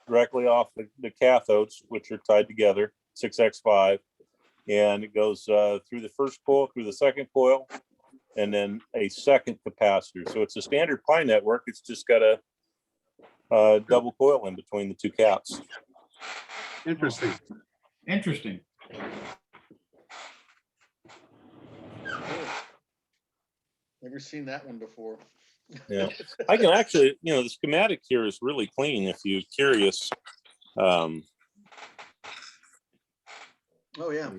directly off the cathodes, which are tied together, 6x5. And it goes through the first coil, through the second coil, and then a second capacitor. So it's a standard Pi network. It's just got a double coil in between the 2 caps. Interesting. Interesting. Never seen that one before. Yeah, I can actually, the schematic here is really clean if you're curious. Oh yeah.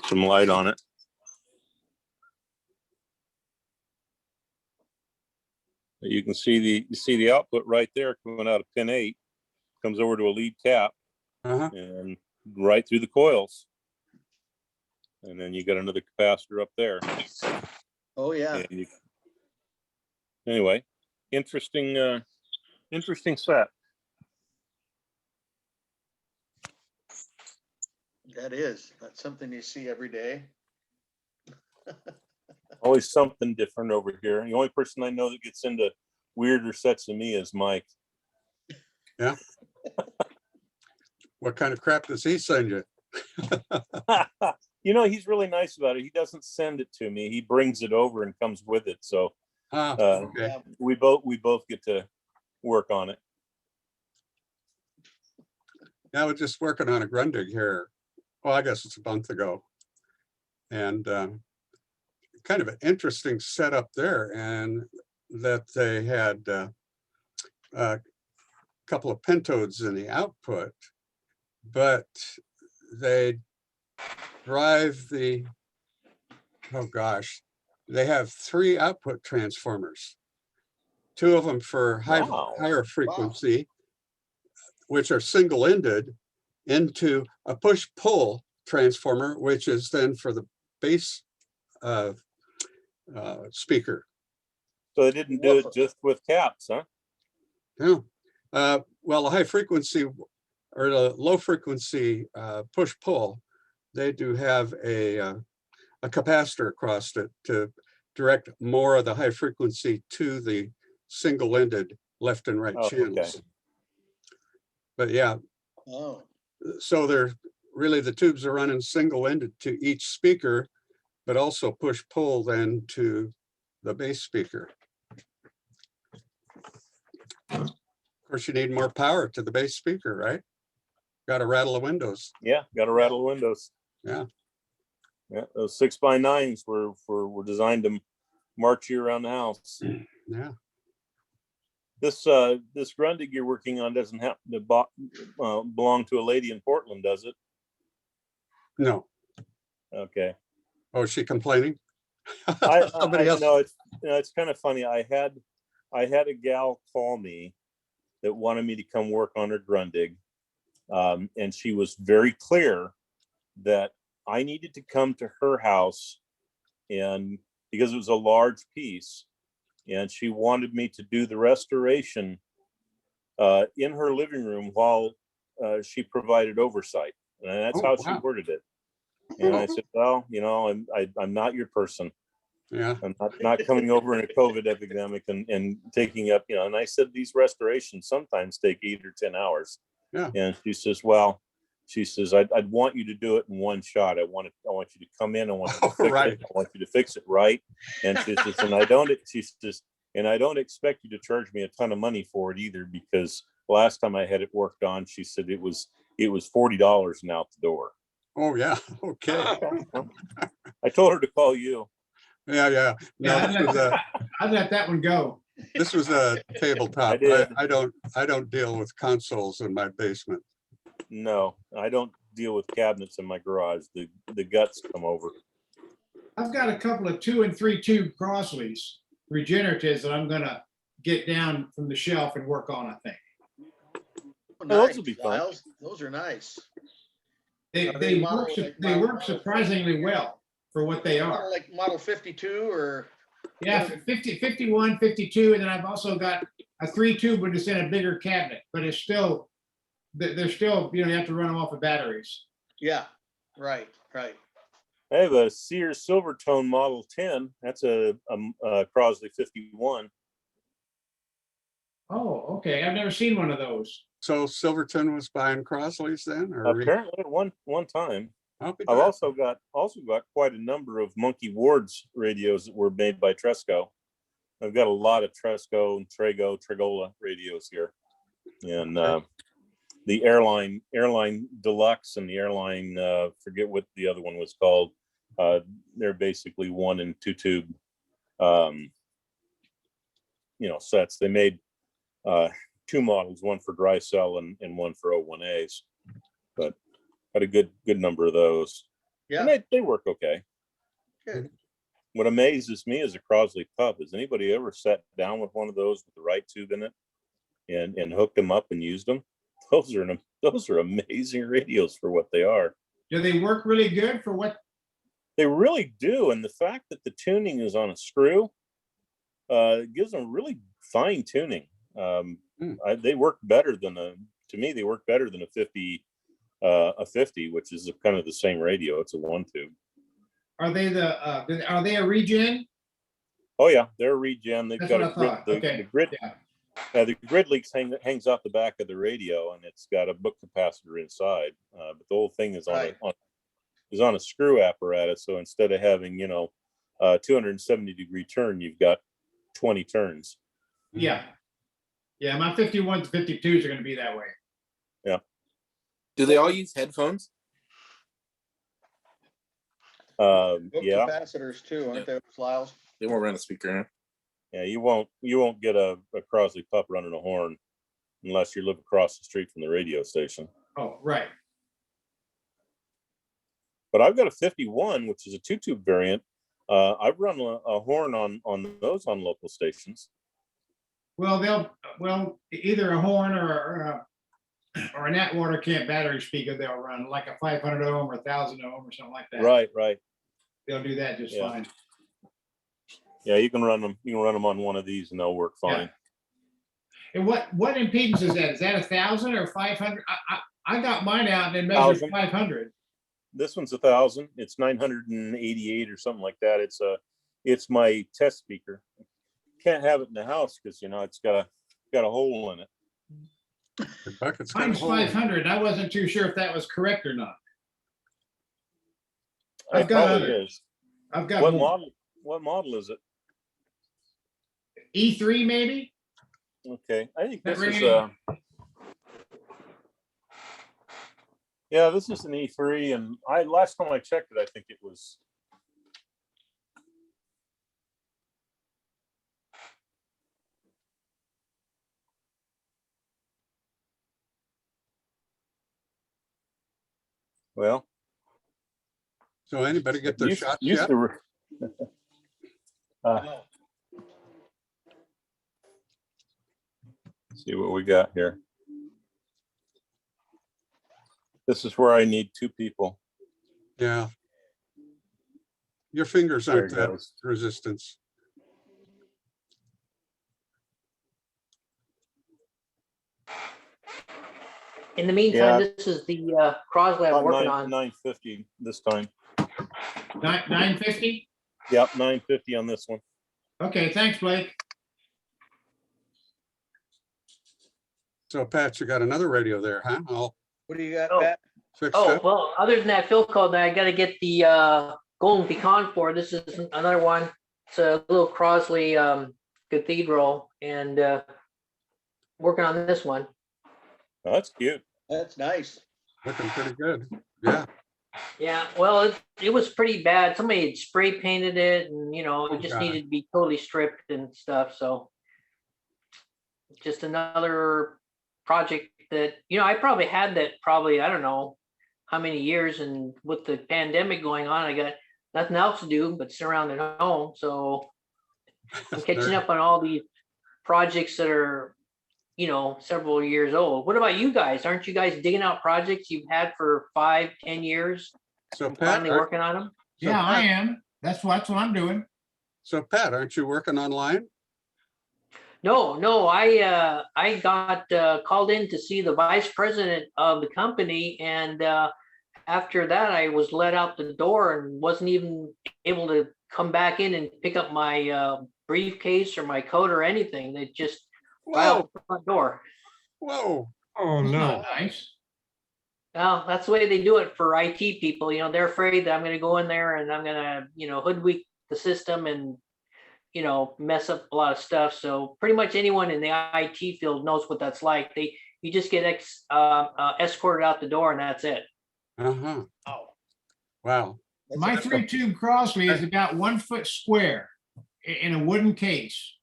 Some light on it. You can see the output right there coming out of pin 8, comes over to a lead cap, and right through the coils, and then you got another capacitor up there. Oh yeah. Anyway, interesting set. That's something you see every day. Always something different over here. The only person I know that gets into weirder sets than me is Mike. Yeah. What kind of crap does he send you? He's really nice about it. He doesn't send it to me. He brings it over and comes with it. So Okay. we both get to work on it. I was just working on a Grundig here. Well, I guess it's a month ago. And kind of an interesting setup there, and that they had a couple of pentodes in the output, but they drive they have 3 output transformers, 2 of them for higher frequency, which are single-ended, into a push-pull transformer, which is then for the bass speaker. So they didn't do it just with caps, huh? Yeah. Well, the high frequency or the low frequency push-pull, they do have a capacitor across it to direct more of the high frequency to the single-ended left and right channels. Okay. But yeah. Oh. So they're really, the tubes are running single-ended to each speaker, but also push-pull then to the bass speaker. Of course, you need more power to the bass speaker, right? Got to rattle the windows. Yeah, got to rattle the windows. Yeah. Yeah, those 6x9s were designed to march you around the house. Yeah. This Grundig you're working on doesn't happen to belong to a lady in Portland, does it? No. Okay. Oh, is she complaining? I Somebody else. know it's kind of funny. I had a gal call me that wanted me to come work on her Grundig, and she was very clear that I needed to come to her house, and because it was a large piece, and she wanted me to do the restoration in her living room while she provided oversight, and that's how she worded it. And I said, well, I'm not your person. Yeah. I'm not coming over in a COVID epidemic and taking up, and I said, these restorations sometimes take 8 or 10 hours. Yeah. And she says, well, I'd want you to do it in one shot. I want you to come in. I want you to fix it. I want you to fix it right. And she says, and I don't expect you to charge me a ton of money for it either, because last time I had it worked on, she said it was $40 and out the door. Oh yeah. Okay. I told her to call you. Yeah. No, I'd let that one go. this was a tabletop. I did. I don't deal with consoles in my basement. No, I don't deal with cabinets in my garage. The guts come over. I've got a couple of 2 and 3 tube Crossleys, regeneratives, that I'm gonna get down from the shelf and work on, I think. Oh, those nice, will be fun. Lyles. Those are nice. They work surprisingly well for what they are. Like model 52 or? Yeah, 50, 51, 52, and then I've also got a 3 tube, but it's in a bigger cabinet, but it's still, they're still, you have to run them off of batteries. Yeah, right. I have a Sears Silvertone Model 10. That's a Crosley 51. Oh, okay. I've never seen one of those. So Silvertone was buying Crosleys then, or Apparently at one time. I'll be I've darned. also got quite a number of Monkey Ward's radios that were made by Tresco. I've got a lot of Tresco and Tregola radios here, and the airline Deluxe and the airline forget what the other one was called. They're basically 1 and 2 tube, sets. They made 2 models, one for dry cell and one for O1As, but had a good number of those. Yeah. And they work okay. Good. What amazes me is a Crosley pup. Has anybody ever sat down with one of those with the right tube in it and hooked them up and used them? Those are amazing radios for what they are. Do they work really good for what? They really do. And the fact that the tuning is on a screw gives them really fine tuning. They work better than they work better than a 50, which is kind of the same radio. It's a 1 tube. Are they a regen? Oh yeah, they're a regen. They've That's got what I thought. Okay. the grid. Yeah. The grid leaks hangs off the back of the radio, and it's got a book capacitor inside. But the whole thing is on a screw apparatus. So instead of having 270-degree turn, you've got 20 turns. Yeah. Yeah, my 51s, 52s are going to be that way. Yeah. Do they all use headphones? Book Yeah. capacitors too, aren't they, Lyles? They won't run a speaker, huh? Yeah, you won't get a Crosley pup running a horn unless you live across the street from the radio station. Oh, right. But I've got a 51, which is a 2 tube variant. I've run a horn on those on local stations. Well, either a horn or an Atwater camp battery speaker, they'll run like a 500 ohm or 1,000 ohm or something like that. Right. They'll do that just fine. Yeah, you can run them. You can run them on one of these, and they'll work fine. Yeah. And what impedance is that? Is that 1,000 or 500? I got mine out and it measured 500. This one's 1,000. It's 988 or something like that. It's my test speaker. Can't have it in the house because it's got a hole in it. Mine's 500. I wasn't too sure if that was correct or not. I've got others. I've got what model is it? E3 maybe. Okay, I think this is this is an E3, and last time I checked it, I think it was Well, So anybody get their used, shots used yet? to re- see what we got here. This is where I need 2 people. Yeah. Your fingers There aren't it that goes. resistance. In the meantime, Yeah. this is the Crosley I'm About working on. 950 this time. 950? Yep, 950 on this one. Okay, thanks, Blake. So Pat, you got another radio there, huh? All What do you got, Oh. Pat? fixed Oh, up? well, other than that, Phil called that I got to get the golden pecan for. This is another one. It's a little Crosley cathedral, and working on this one. Oh, that's cute. That's nice. Looking pretty good. Yeah. Yeah, well, it was pretty bad. Somebody had spray painted it, and it Oh, just God. needed to be totally stripped and stuff. So just another project that I probably had that I don't know how many years, and with the pandemic going on, I got nothing else to do but sit around at home. So I'm catching up on all these projects that are several years old. What about you guys? Aren't you guys digging out projects you've had for 5-10 years So and Pat, finally working on them? so Yeah, I Pat- am. That's what I'm doing. So Pat, aren't you working online? No, I got called in to see the vice president of the company, and after that I was let out the door and wasn't even able to come back in and pick up my briefcase or my coat or anything. They just right out Whoa, the front door. whoa. Oh, That's no. not nice. Well, that's the way they do it for IT people. They're afraid that I'm going to go in there and I'm going to, hoodwink the system and, mess up a lot of stuff. So pretty much anyone in the IT field knows what that's like. You just get escorted out the door and that's it. Uh-huh. Wow. My 3-tube Crosley is about 1 foot square in a wooden case.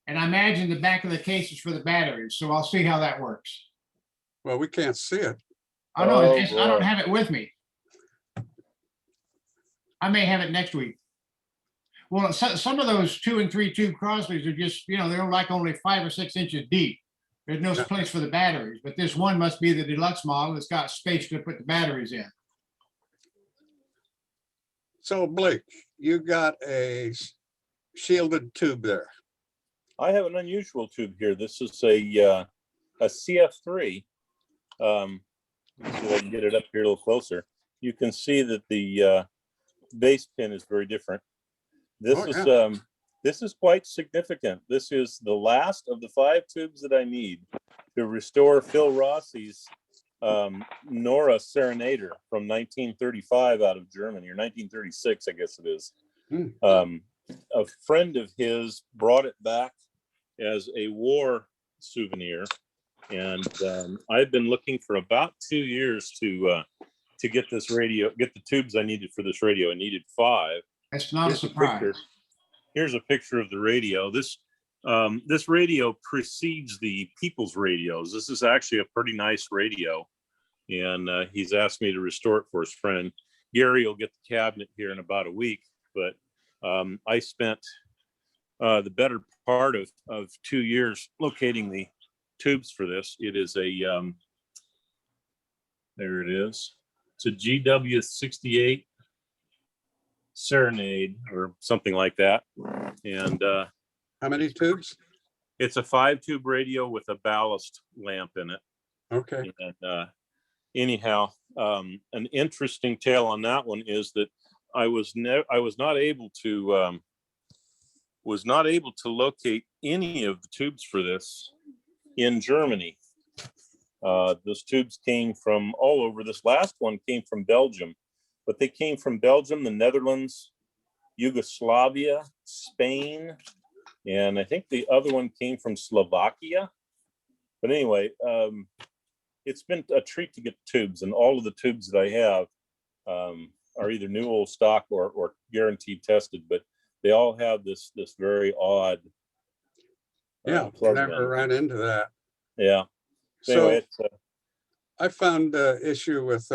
And I imagine the back of the case is for the batteries, so I'll see how that works. Well, we can't see it. I know, Oh, I don't boy. have it with me. I may have it next week. Well, some of those 2 and 3-tube Crosleys are just, they're like only 5 or 6 inches deep. There's no Yeah. place for the batteries, but this one must be the deluxe model. It's got space to put the batteries in. So Blake, you got a shielded tube there. I have an unusual tube here. This is a CF3. Let's see if I can get it up here a little closer. You can see that the base pin is very different. This is quite significant. This is the last of the 5 tubes that I need to restore Phil Rossi's Nora Serenader from 1935 out of Germany, or 1936, I guess it is. A friend of his brought it back as a war souvenir, and I've been looking for about 2 years to get this radio, get the tubes I needed for this radio. I needed 5. That's not a surprise. Here's a picture of the radio. This radio precedes the People's radios. This is actually a pretty nice radio, and he's asked me to restore it for his friend. Gary will get the cabinet here in about a week, but I spent the better part of 2 years locating the tubes for this. It is a there it is. It's a GW68 Serenade or something like that, and How many tubes? it's a 5-tube radio with a ballast lamp in it. Okay. And anyhow, an interesting tale on that one is that I was not able to locate any of the tubes for this in Germany. Those tubes came from all over. This last one came from Belgium, but they came from Belgium, the Netherlands, Yugoslavia, Spain, and I think the other one came from Slovakia. But anyway, it's been a treat to get tubes, and all of the tubes that I have are either new old stock or guaranteed tested, but they all have this very odd Yeah, plug never in. ran into that. Yeah. So Anyway, I found the issue with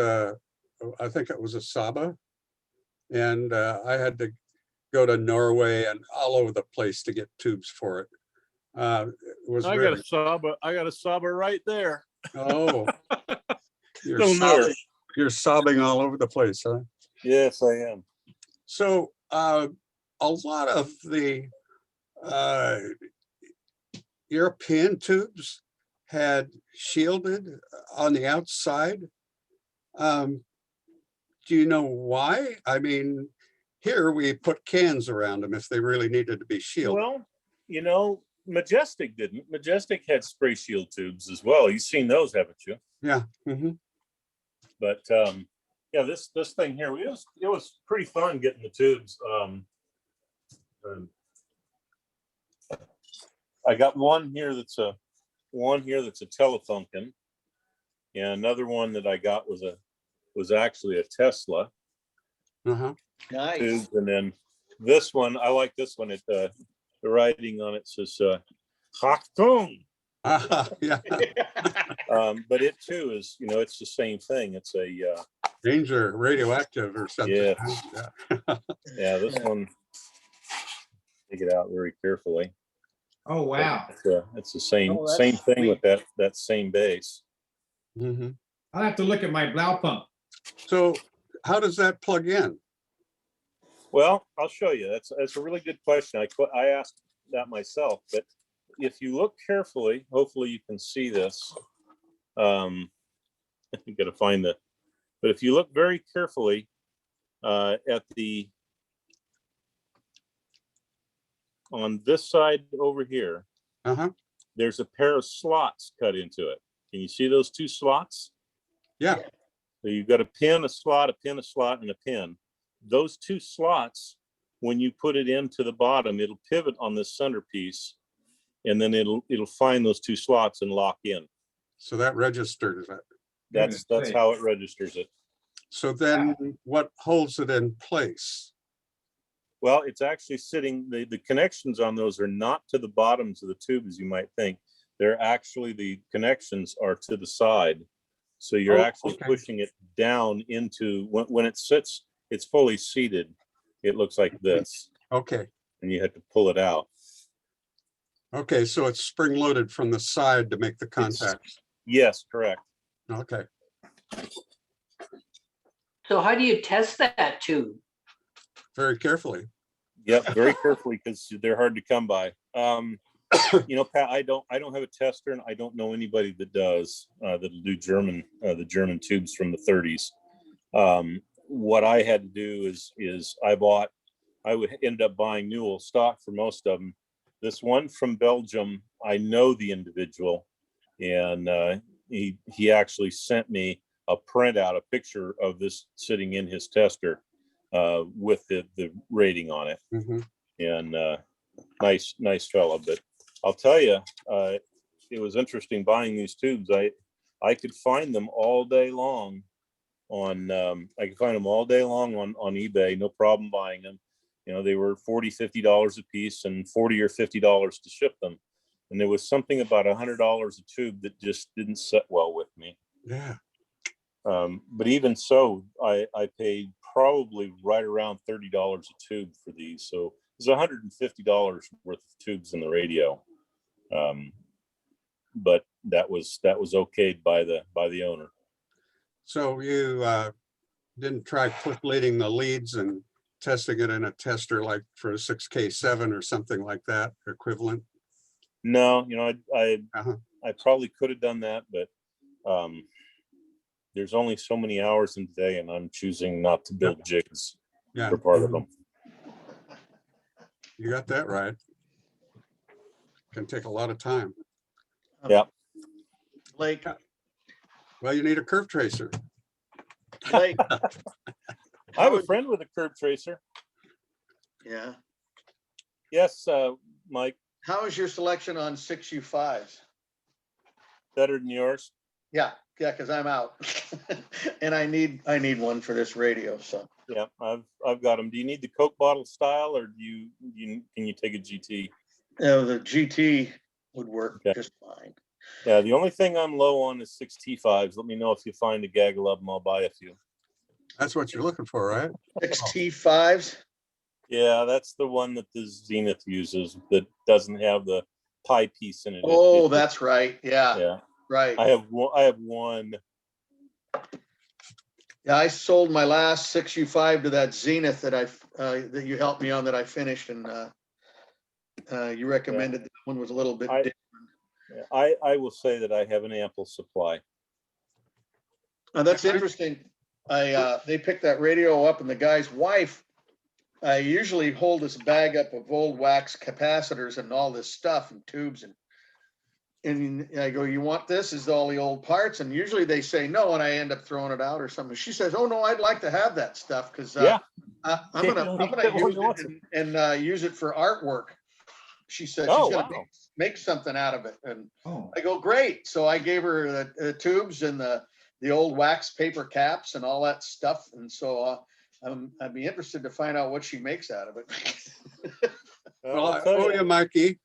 I think it was a Saba. And I had to go to Norway and all over the place to get tubes for it. It was I really, got a Saba right there. oh, you're Little newer. sobbing, you're sobbing all over the place, huh? Yes, I am. So a lot of the European tubes had shielded on the outside. Do you know why? I mean, here we put cans around them if they really needed to be shielded. Well, you know, Majestic didn't. Majestic had spray shield tubes as well. You've seen those, haven't you? Yeah. Mm-hmm. But yeah, this thing here, it was pretty fun getting the tubes. I got one here that's a Telefunken, and another one that I got was actually a Tesla Uh-huh. Nice. tube, and then this one, I like this one. The writing on it says Achtung. Yeah. But it too is, you know, it's the same thing. It's a Danger, radioactive or something. Yes. Yeah. yeah, this one, take it out very carefully. Oh, wow. It's the same Oh, that's same thing sweet. with that same base. Mm-hmm. I'll have to look at my blow pump. So how does that plug in? Well, I'll show you. That's a really good question. I asked that myself, but if you look carefully, hopefully you can see this. You got to find the. But if you look very carefully at the on this side over here, Uh-huh. there's a pair of slots cut into it. Can you see those two slots? Yeah. So you've got a pin, a slot, and a pin. Those two slots, when you put it into the bottom, it'll pivot on this centerpiece, and then it'll find those two slots and lock in. So that registers it. That's how it registers it. So then what holds it in place? Well, it's actually sitting, the connections on those are not to the bottoms of the tube as you might think. They're actually, the connections are to the side. So you're actually pushing it down into, when it sits, it's fully seated. It looks like this, Okay. and you have to pull it out. Okay, so it's spring loaded from the side to make the contacts. Yes, correct. Okay. So how do you test that tube? Very carefully. Yep, very carefully, because they're hard to come by. You know, Pat, I don't have a tester, and I don't know anybody that does that'll do the German tubes from the 30s. What I had to do is I would end up buying Newell stock for most of them. This one from Belgium, I know the individual, and he actually sent me a printout, a picture of this sitting in his tester with the rating on it. Mm-hmm. And nice fella. But I'll tell you, it was interesting buying these tubes. I could find them all day long on eBay, no problem buying them. You know, they were $40-50 a piece and $40 or $50 to ship them. And there was something about $100 a tube that just didn't sit well with me. Yeah. But even so, I paid probably right around $30 a tube for these. So it was $150 worth of tubes in the radio. But that was okayed by the owner. So you didn't try percolating the leads and testing it in a tester like for a 6K7 or something like that equivalent? No, you know, I probably could have done that, but there's only so many hours in the day, and I'm choosing not to build jigs for part of them. You got that right. Can take a lot of time. Yeah. Blake, Well, you need a curve tracer. Blake, I have a friend with a curve tracer. yeah. Yes, Mike, How is your selection on 6U5s? better than yours. Yeah, because I'm out. And I need one for this radio, so. Yeah, I've got them. Do you need the Coke bottle style, or can you take a GT? The GT would work just fine. Yeah, the only thing I'm low on is 6 T5s. Let me know if you find a gaggle of them. I'll buy a few. That's what you're looking for, right? 6T5s. Yeah, that's the one that the Zenith uses that doesn't have the pie piece in it. Oh, that's right. Yeah, yeah. right. I have one. Yeah, I sold my last 6U5 to that Zenith that that you helped me on, that I finished, and you recommended that one was a little bit different. I will say that I have an ample supply. That's interesting. They picked that radio up, and the guy's wife, I usually hold this bag up of old wax capacitors and all this stuff and tubes, and I go, "You want this? Is all the old parts?" And usually they say no, and I end up throwing it out or something. She says, "Oh no, I'd like to have that stuff, because I'm gonna use it and use it for artwork." She said she's gonna make something out of it, and I go, "Great!" So I gave her the tubes and the old wax paper caps and all that stuff, and so I'd be interested to find out what she makes out of it. Well, I owe you, Mikey.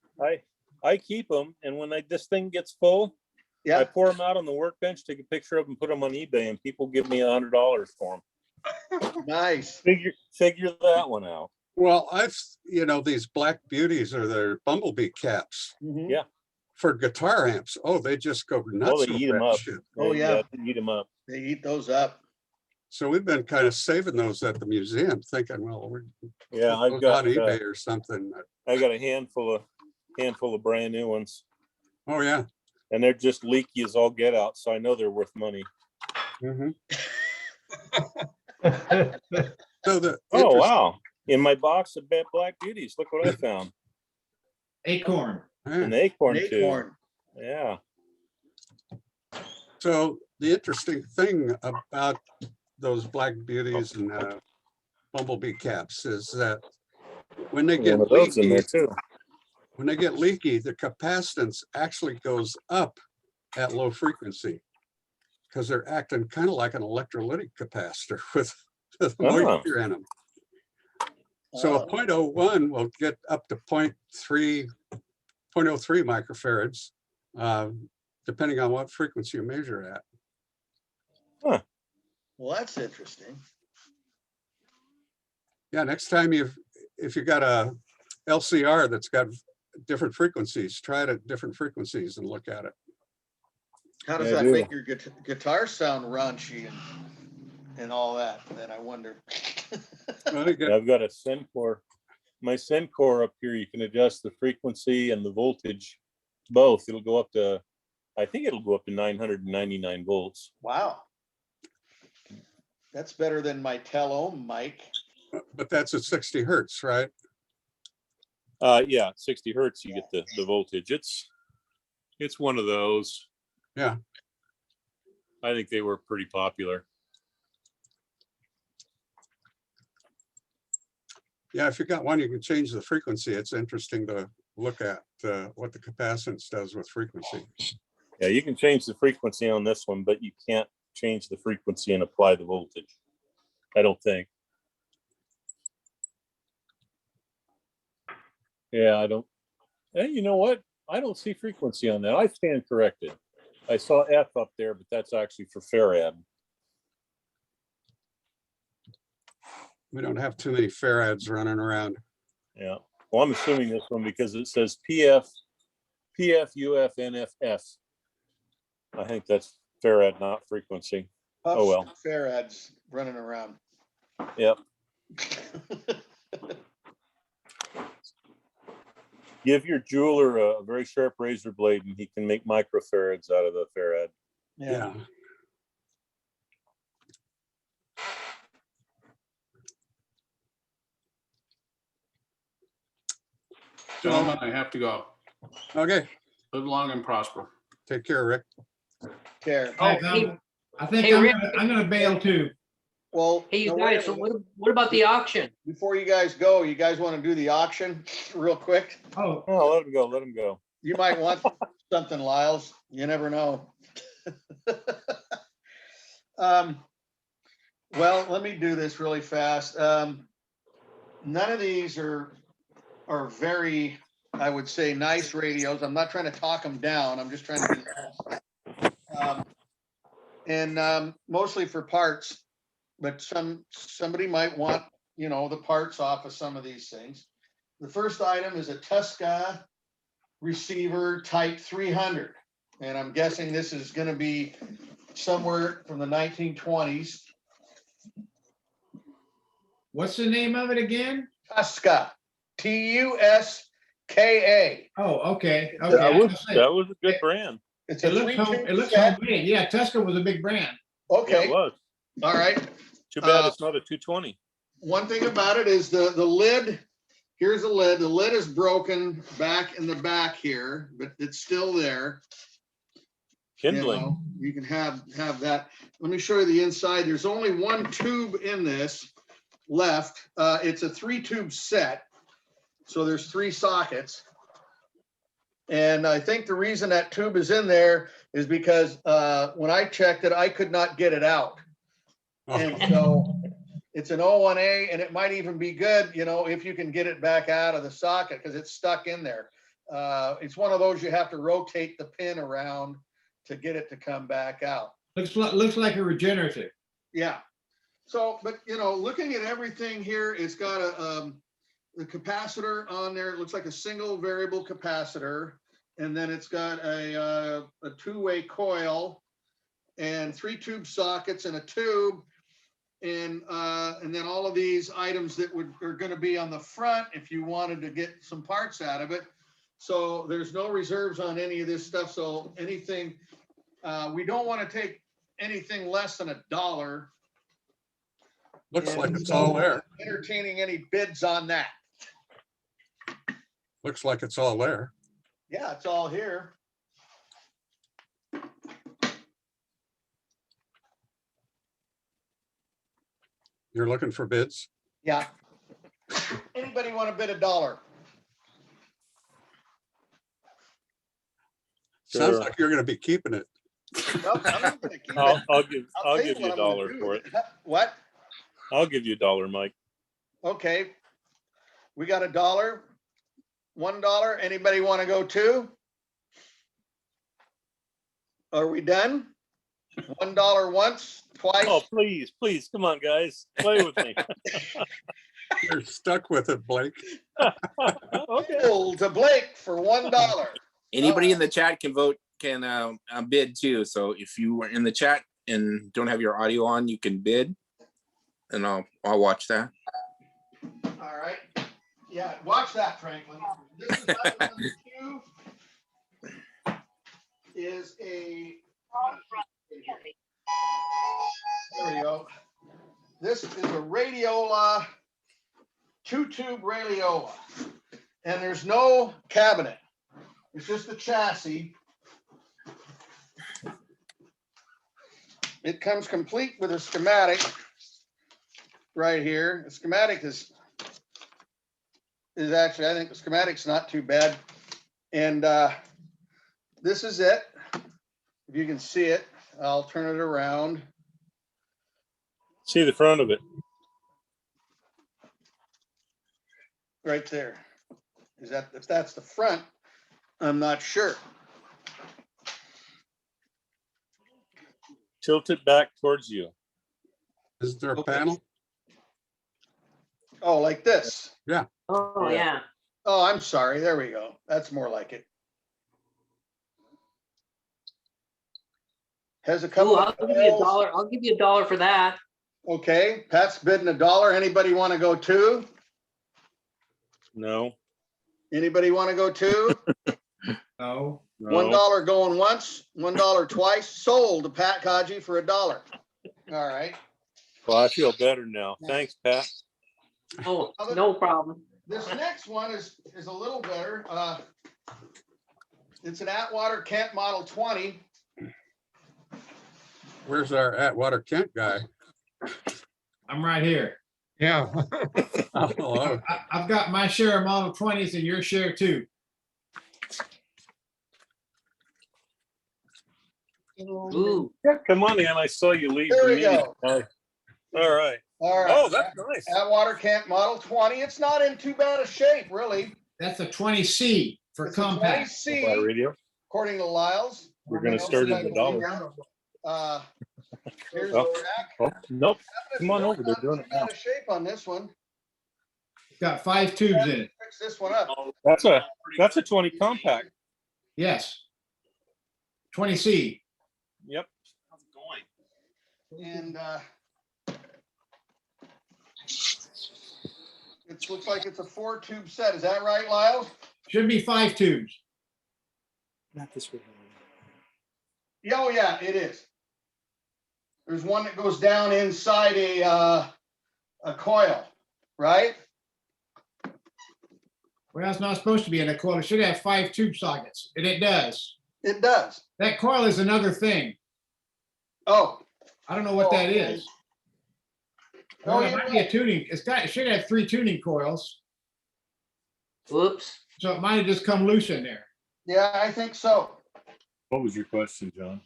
I keep them, and when this thing gets full, I pour them out on the workbench, take a picture of them, put them on eBay, and people give me $100 for them. Nice. Figure that one out. Well, these Black Beauties are their bumblebee caps. Mm-hmm. Yeah. For guitar amps. Oh, they just go nuts. Oh, they eat them up. Oh, yeah. They eat them up. They eat those up. So we've been kind of saving those at the museum, thinking, well, I've got on eBay or something. I got a handful of brand new ones. Oh yeah. And they're just leaky as all get out, so I know they're worth money. Mm-hmm. Oh wow! In my box of Black Beauties, look what I found. Acorn. An acorn too. Acorn. Yeah. So the interesting thing about those Black Beauties and bumblebee caps is that when they get leaky, in there too. When they get leaky, the capacitance actually goes up at low frequency because they're acting kind of like an electrolytic capacitor with moisture in them. So a 0.01 will get up to 0.03 microfarads, depending on what frequency you measure at. Huh. Well, that's interesting. Yeah, next time if you got a LCR that's got different frequencies, try it at different frequencies and look at it. How does that make your guitar sound raunchy and all that? Then I wonder. I've got a Sencor. My Sencor up here, you can adjust the frequency and the voltage, both. It'll go up to, I think it'll go up to 999 volts. Wow. That's better than my tell-ohm mic. But that's at 60 hertz, right? Yeah, 60 hertz, you get the voltage. It's one of those. Yeah. I think they were pretty popular. Yeah, if you got one, you can change the frequency. It's interesting to look at what the capacitance does with frequency. Yeah, you can change the frequency on this one, but you can't change the frequency and apply the voltage. I don't think. Yeah, I don't. Hey, you know what? I don't see frequency on that. I stand corrected. I saw F up there, but that's actually for farad. We don't have too many farads running around. Yeah. Well, I'm assuming this one because it says PF, UF, NFF. I think that's farad, not frequency. Oh well. Farads running around. Yep. Give your jeweler a very sharp razor blade and he can make microfarads out of the farad. Yeah. Gentlemen, I have to go. Okay. Live long and prosper. Take care, Rick. Care. Oh, hey, I think hey, Rick. I'm gonna bail too. Well, Hey, you no, wait guys, a so minute. what about the auction? Before you guys go, you guys want to do the auction real quick? Oh, Let him go. Let him go. You might want something, Lyles. You never know. Well, let me do this really fast. None of these are very, I would say, nice radios. I'm not trying to talk them down. I'm just trying to be honest. And mostly for parts. but somebody might want, the parts off of some of these things. The first item is a Tusca receiver type 300. And I'm guessing this is going to be somewhere from the 1920s. What's the name of it again? Tusca, Tuska. Oh, okay. That Okay. was a good brand. It's It a looks three-tube homemade. set. Yeah, Tusca was a big brand. Yeah, Okay, it was. all right. Too bad it's not a 220. One thing about it is the lid. Here's the lid. The lid is broken back in the back here, but it's still there. Kindling. You can have that. Let me show you the inside. There's only one tube in this left. It's a 3-tube set. So there's 3 sockets. And I think the reason that tube is in there is because when I checked it, I could not get it out. And so it's an 01A, and it might even be good, if you can get it back out of the socket, because it's stuck in there. It's one of those you have to rotate the pin around to get it to come back out. Looks like a regenerative. Yeah. So, but looking at everything here, it's got the capacitor on there. It looks like a single variable capacitor, and then it's got a 2-way coil and 3 tube sockets and a tube, and then all of these items that are going to be on the front if you wanted to get some parts out of it. So there's no reserves on any of this stuff. So anything, we don't want to take anything less than $1. Looks like it's so all there. Entertaining any bids on that? Looks like it's all there. Yeah, it's all here. You're looking for bids? Yeah. Anybody want to bid $1? Sounds Sure. like you're gonna be keeping it. Well, I'm not gonna keep it. I'll give tell you what a I'm gonna dollar do for with it. What? I'll give you $1, Mike. Okay. We got $1, $1. Anybody want to go 2? Are we done? $1 once, twice? Oh, please, come on, guys, play with me. You're stuck with it, Blake. Okay. Sold to Blake for $1. Anybody in the chat can vote, can bid too. So if you were in the chat and don't have your audio on, you can bid, and I'll watch that. All right. Yeah, watch that, Franklin. This is item number 2. Is a. There we go. This is a radiola, 2-tube radiola, and there's no cabinet. It's just the chassis. It comes complete with a schematic right here. The schematic is actually, I think the schematic's not too bad. And this is it. If you can see it, I'll turn it around. See the front of it. Right there. Is that, if that's the front, I'm not sure. Tilt it back towards you. Is there a Okay. panel? Oh, like this. Oh, Yeah. yeah. Oh, I'm sorry. There we go. That's more like it. Has a couple Ooh, I'll of give you holes. $1. I'll give you $1 for that. Okay, Pat's bidding $1. Anybody want to go 2? No. Anybody want to go 2? No. No. $1 going once, $1 twice. Sold to Pat Kaji for $1. All right. Well, I feel better now. Thanks, Pat. Oh, no problem. This next one is a little better. It's an Atwater Kent Model 20. Where's our Atwater Kent guy? I'm right here. Yeah. Oh, hello. I've got my share of Model 20s and your share too. Ooh, Yeah, come on in. I saw you leave There the we meeting. go. All right. All right. Oh, that's nice. Atwater Kent Model 20. It's not in too bad a shape, really. That's a 20C for It's a compact. 20C, By radio. according to Lyles. We're going to start in the dollar. Here's Oh. the rack. Oh, nope. Come on over. They're doing it now. Out of shape on this one. Got 5 tubes in it. Fix this one up. That's a 20 compact. Yes. 20C. Yep. How's it going? And it looks like it's a 4-tube set. Is that right, Lyle? Should be 5 tubes. Not this way. Yeah, oh yeah, it is. There's one that goes down inside a coil, right? Well, it's not supposed to be in a coil. It should have 5 tube sockets, and it does. It does. That coil is another thing. Oh, I don't know what that is. Oh, Well, it yeah. might be a tuning. It should have 3 tuning coils, Whoops. so it might have just come loose in there. yeah, I think so. What was your question, John?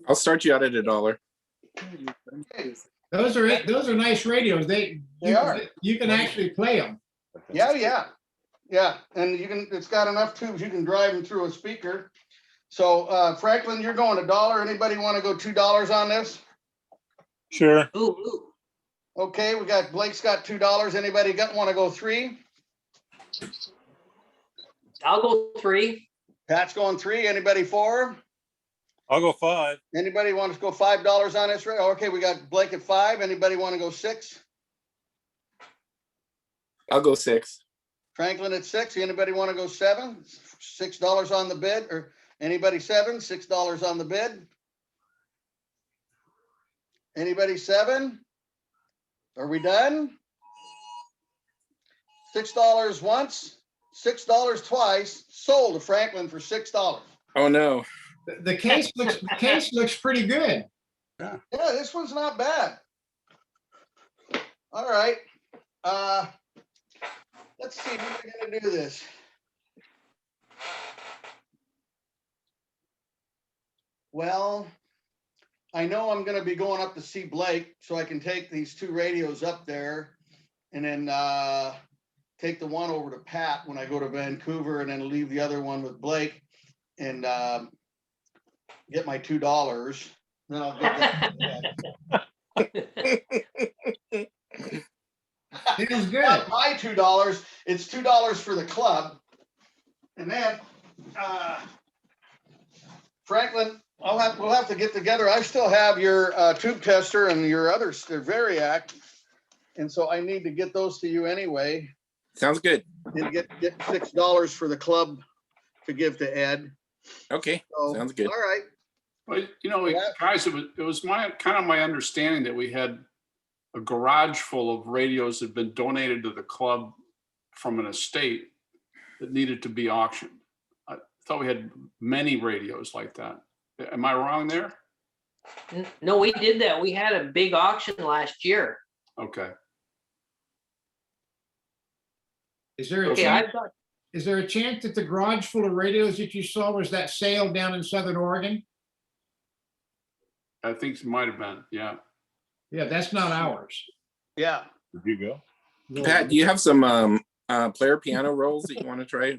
I'll start you out at $1. Those are nice radios. They You are. can actually play them. Yeah, and it's got enough tubes, you can drive them through a speaker. So Franklin, you're going $1. Anybody want to go $2 on this? Sure. Ooh. Okay, Blake's got $2. Anybody want to go 3? I'll go 3. Pat's going 3. Anybody 4? I'll go 5. Anybody want to go $5 on this? Okay, we got Blake at 5. Anybody want to go 6? I'll go 6. Franklin at 6. Anybody want to go 7? $6 on the bid, or anybody 7? $6 on the bid. Anybody 7? Are we done? $6 once, $6 twice. Sold to Franklin for $6. Oh no. The case looks pretty good. Yeah, this one's not bad. All right. Let's see, how we're gonna do this. Well, I know I'm gonna be going up to see Blake, so I can take these 2 radios up there and then take the one over to Pat when I go to Vancouver, and then leave the other one with Blake and get my $2. Then I'll get that. Feels good. Not my $2. It's $2 for the club. And then Franklin, we'll have to get together. I still have your tube tester and your other Variac. And so I need to get those to you anyway. Sounds good. And get $6 for the club to give to Ed. Okay. So, Sounds good. All right. Well, guys, it was my understanding that we had a garage full of radios that had been donated to the club from an estate that needed to be auctioned. I thought we had many radios like that. Am I wrong there? No, we did that. We had a big auction last year. Okay. Is there a Okay, chance? I've got, Is there a chance that the garage full of radios that you saw was that sale down in Southern Oregon? I think it might have been, yeah. Yeah, that's not ours. Yeah. Did you go? Pat, do you have some player piano rolls that you want to try?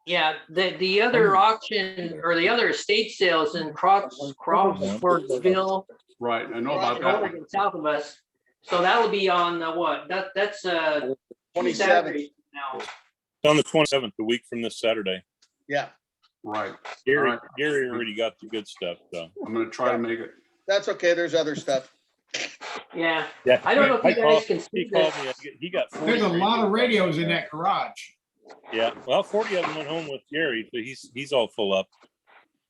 yeah. The other auction or the other estate sales in Crawfordsville, Right, I know about that one. Oregon, south of us. So that'll be on what? That's 27th. Saturdays now. It's on the 27th, a week from this Saturday. Yeah. Right. Gary, All right. Gary already got the good stuff done. I'm gonna try to make it. That's okay. There's other stuff. Yeah, Yeah. I don't know if you guys can He see called this. me. He got 40 There's a lot of radios. radios in that garage. Yeah. Well, 40 of them went home with Gary, so he's all full up.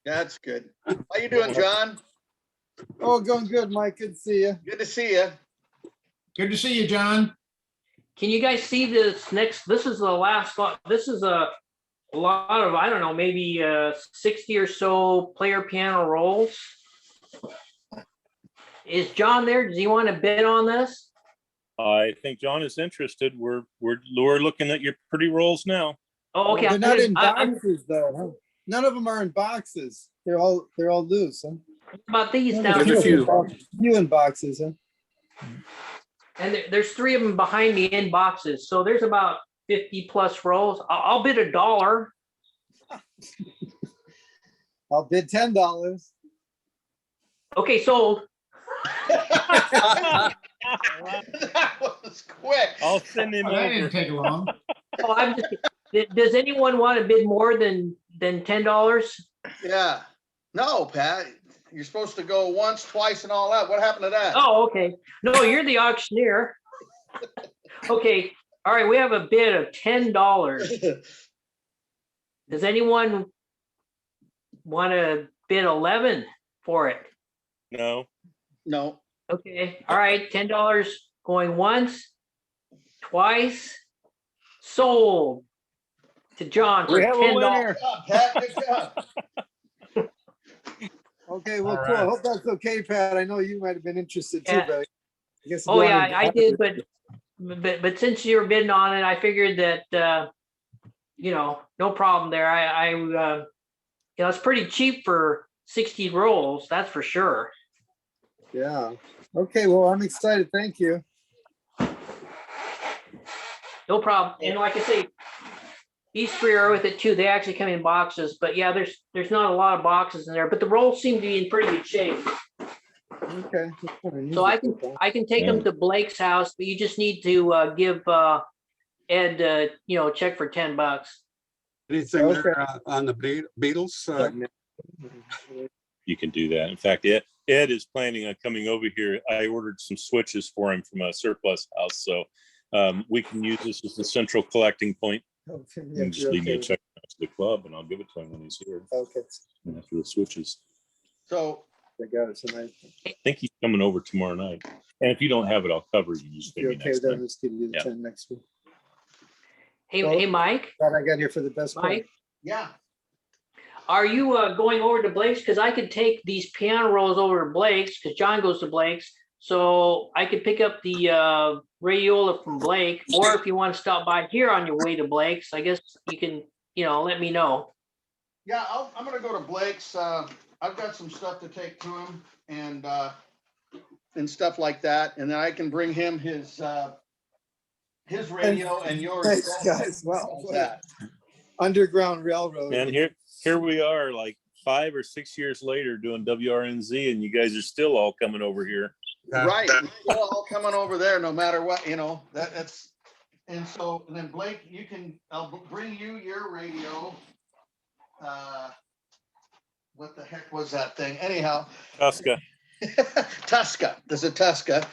That's good. How you doing, John? Oh, going good, Mike. Good to see you. Good to see you. Good to see you, John. Can you guys see this next? This is the last lot. This is a lot of, I don't know, maybe 60 or so player piano rolls. Is John there? Does he want to bid on this? I think John is interested. We're looking at your pretty rolls now. Oh, okay. They're not in I'm boxes though. Huh? None of them are in boxes. They're all loose. Huh? about these There's now. There's a few. Few in boxes. Huh? And there's 3 of them behind me in boxes. So there's about 50 plus rolls. I'll bid $1. I'll bid $10. Okay, sold. That was quick. I'll send him Oh, that didn't over. take long. Oh, I'm just, does anyone want to bid more than $10? Yeah. No, Pat, you're supposed to go once, twice and all that. What happened to that? Oh, okay. No, you're the auctioneer. Okay, all right, we have a bid of $10. Does anyone want to bid 11 for it? No. No. Okay, all right, $10 going once, twice, sold to John for We have a $10. winner. Good job, Pat. Good job. Okay, well, All cool. I right. hope that's okay, Pat. I know you might have been interested too, Yeah. but I guess. Oh, John yeah, and I Pat- did, but since you were bidding on it, I figured that, no problem there. It's pretty cheap for 60 rolls, that's for sure. Yeah. Okay, well, I'm excited. Thank you. No problem. And like I say, these three are with it too. They actually come in boxes, but yeah, there's not a lot of boxes in there, but the rolls seem to be in pretty good shape. Okay. So I can take them to Blake's house, but you just need to give Ed a check for $10. Anything Okay. there on the Beatles? You can do that. In fact, Ed is planning on coming over here. I ordered some switches for him from a surplus house, so we can use this as the central collecting point. Okay, You yeah, can just you're leave me a okay. check to the club, and I'll give it to him when he's here Okay, after the switches. So, I got it tonight. I think he's coming over tomorrow night. And if you don't have it, I'll cover you. Just pay You're me okay next with that? time. Let's give you the Yeah. 10 next week. Hey, Mike, Glad I got here for the best part. Mike, yeah. are you going over to Blake's? Because I could take these piano rolls over to Blake's because John goes to Blake's. So I could pick up the radiola from Blake, or if you want to stop by here on your way to Blake's, I guess you can, let me know. Yeah, I'm gonna go to Blake's. I've got some stuff to take to him and stuff like that. And then I can bring him his radio and yours. Thanks, guys. Well, How's that? Underground Railroad. And here we are, like 5 or 6 years later, doing WRNZ, and you guys are still all coming over here. Right, we're still all coming over there, no matter what, that's, and then Blake, I'll bring you your radio. What the heck was that thing? Anyhow. Tusca. Tusca, there's a Tusca.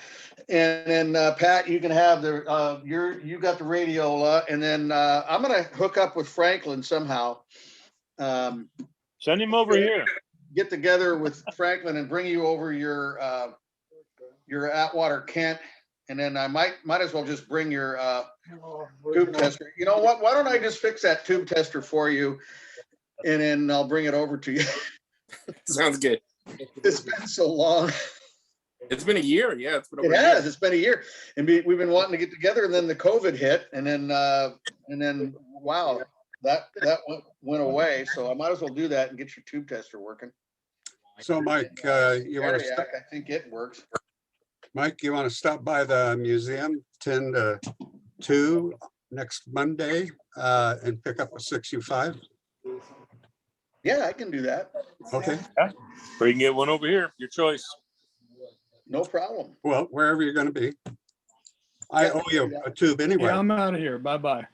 And then Pat, you can have you got the radiola, and then I'm gonna hook up with Franklin somehow. Send him over here. Get together with Franklin and bring you over your Atwater Kent, and then I might as well just bring your tube tester. You know what? Why don't I just fix that tube tester for you, and then I'll bring it over to you. Sounds good. It's been so long. It's been a year. Yeah, it's been over It a year. has. It's been a year, and we've been wanting to get together, and then the COVID hit, and then wow, that went away. So I might as well do that and get your tube tester working. So Mike, you want to, I think it works. Mike, you want to stop by the museum 10 to 2 next Monday and pick up a 6U5? Yeah, I can do that. Okay, Or you can get one over here. Your choice. No problem. well, wherever you're going to be. I owe you a tube anyway. Yeah, I'm out of here. Bye-bye.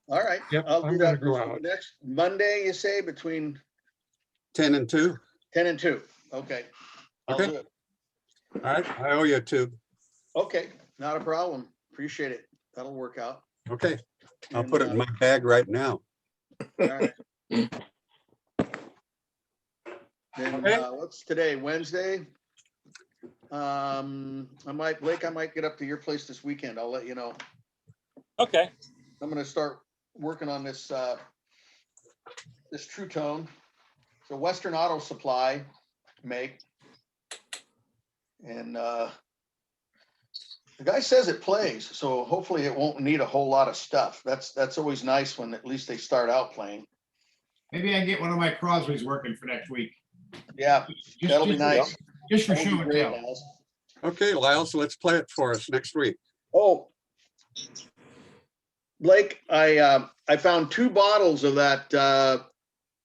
All right. Yep, I'll do I'm that gonna go out. next Monday, you say, between 10 and 2. 10 and 2. Okay. I'll Okay. do it. All right, I owe you a tube. Okay, not a problem. Appreciate it. That'll work out. Okay, I'll And, put it in my bag right now. all right. Then, Okay. what's today? Wednesday? Blake, I might get up to your place this weekend. I'll let you know. Okay. I'm gonna start working on this this True Tone. So Western Auto Supply make. And the guy says it plays, so hopefully it won't need a whole lot of stuff. That's always nice when at least they start out playing. Maybe I can get one of my Crosby's working for next week. Yeah, Just- that'll be just- nice. Just for That'll be show and great, tell. Alice. Okay, Lyles, let's play it for us next week. Oh, Blake, I found 2 bottles of that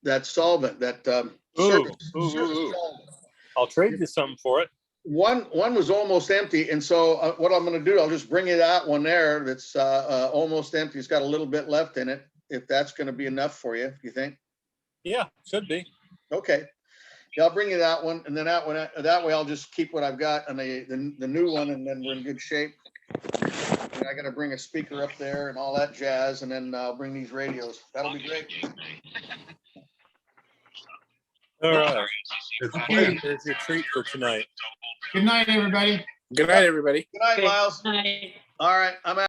that solvent, that Ooh, surface ooh, ooh, ooh. solvent. I'll trade you something for it. One was almost empty, and so what I'm going to do, I'll just bring you that one there. That's almost empty. It's got a little bit left in it. If that's going to be enough for you, you think? Yeah, should be. Okay. Yeah, I'll bring you that one, and then that way I'll just keep what I've got and the new one, and then we're in good shape. And I got to bring a speaker up there and all that jazz, and then I'll bring these radios. That'll be great. All right. It's Okay. great. There's your treat for tonight. Good night, everybody. Good night, everybody. Good night, Okay. Miles. Night. All right, I'm out.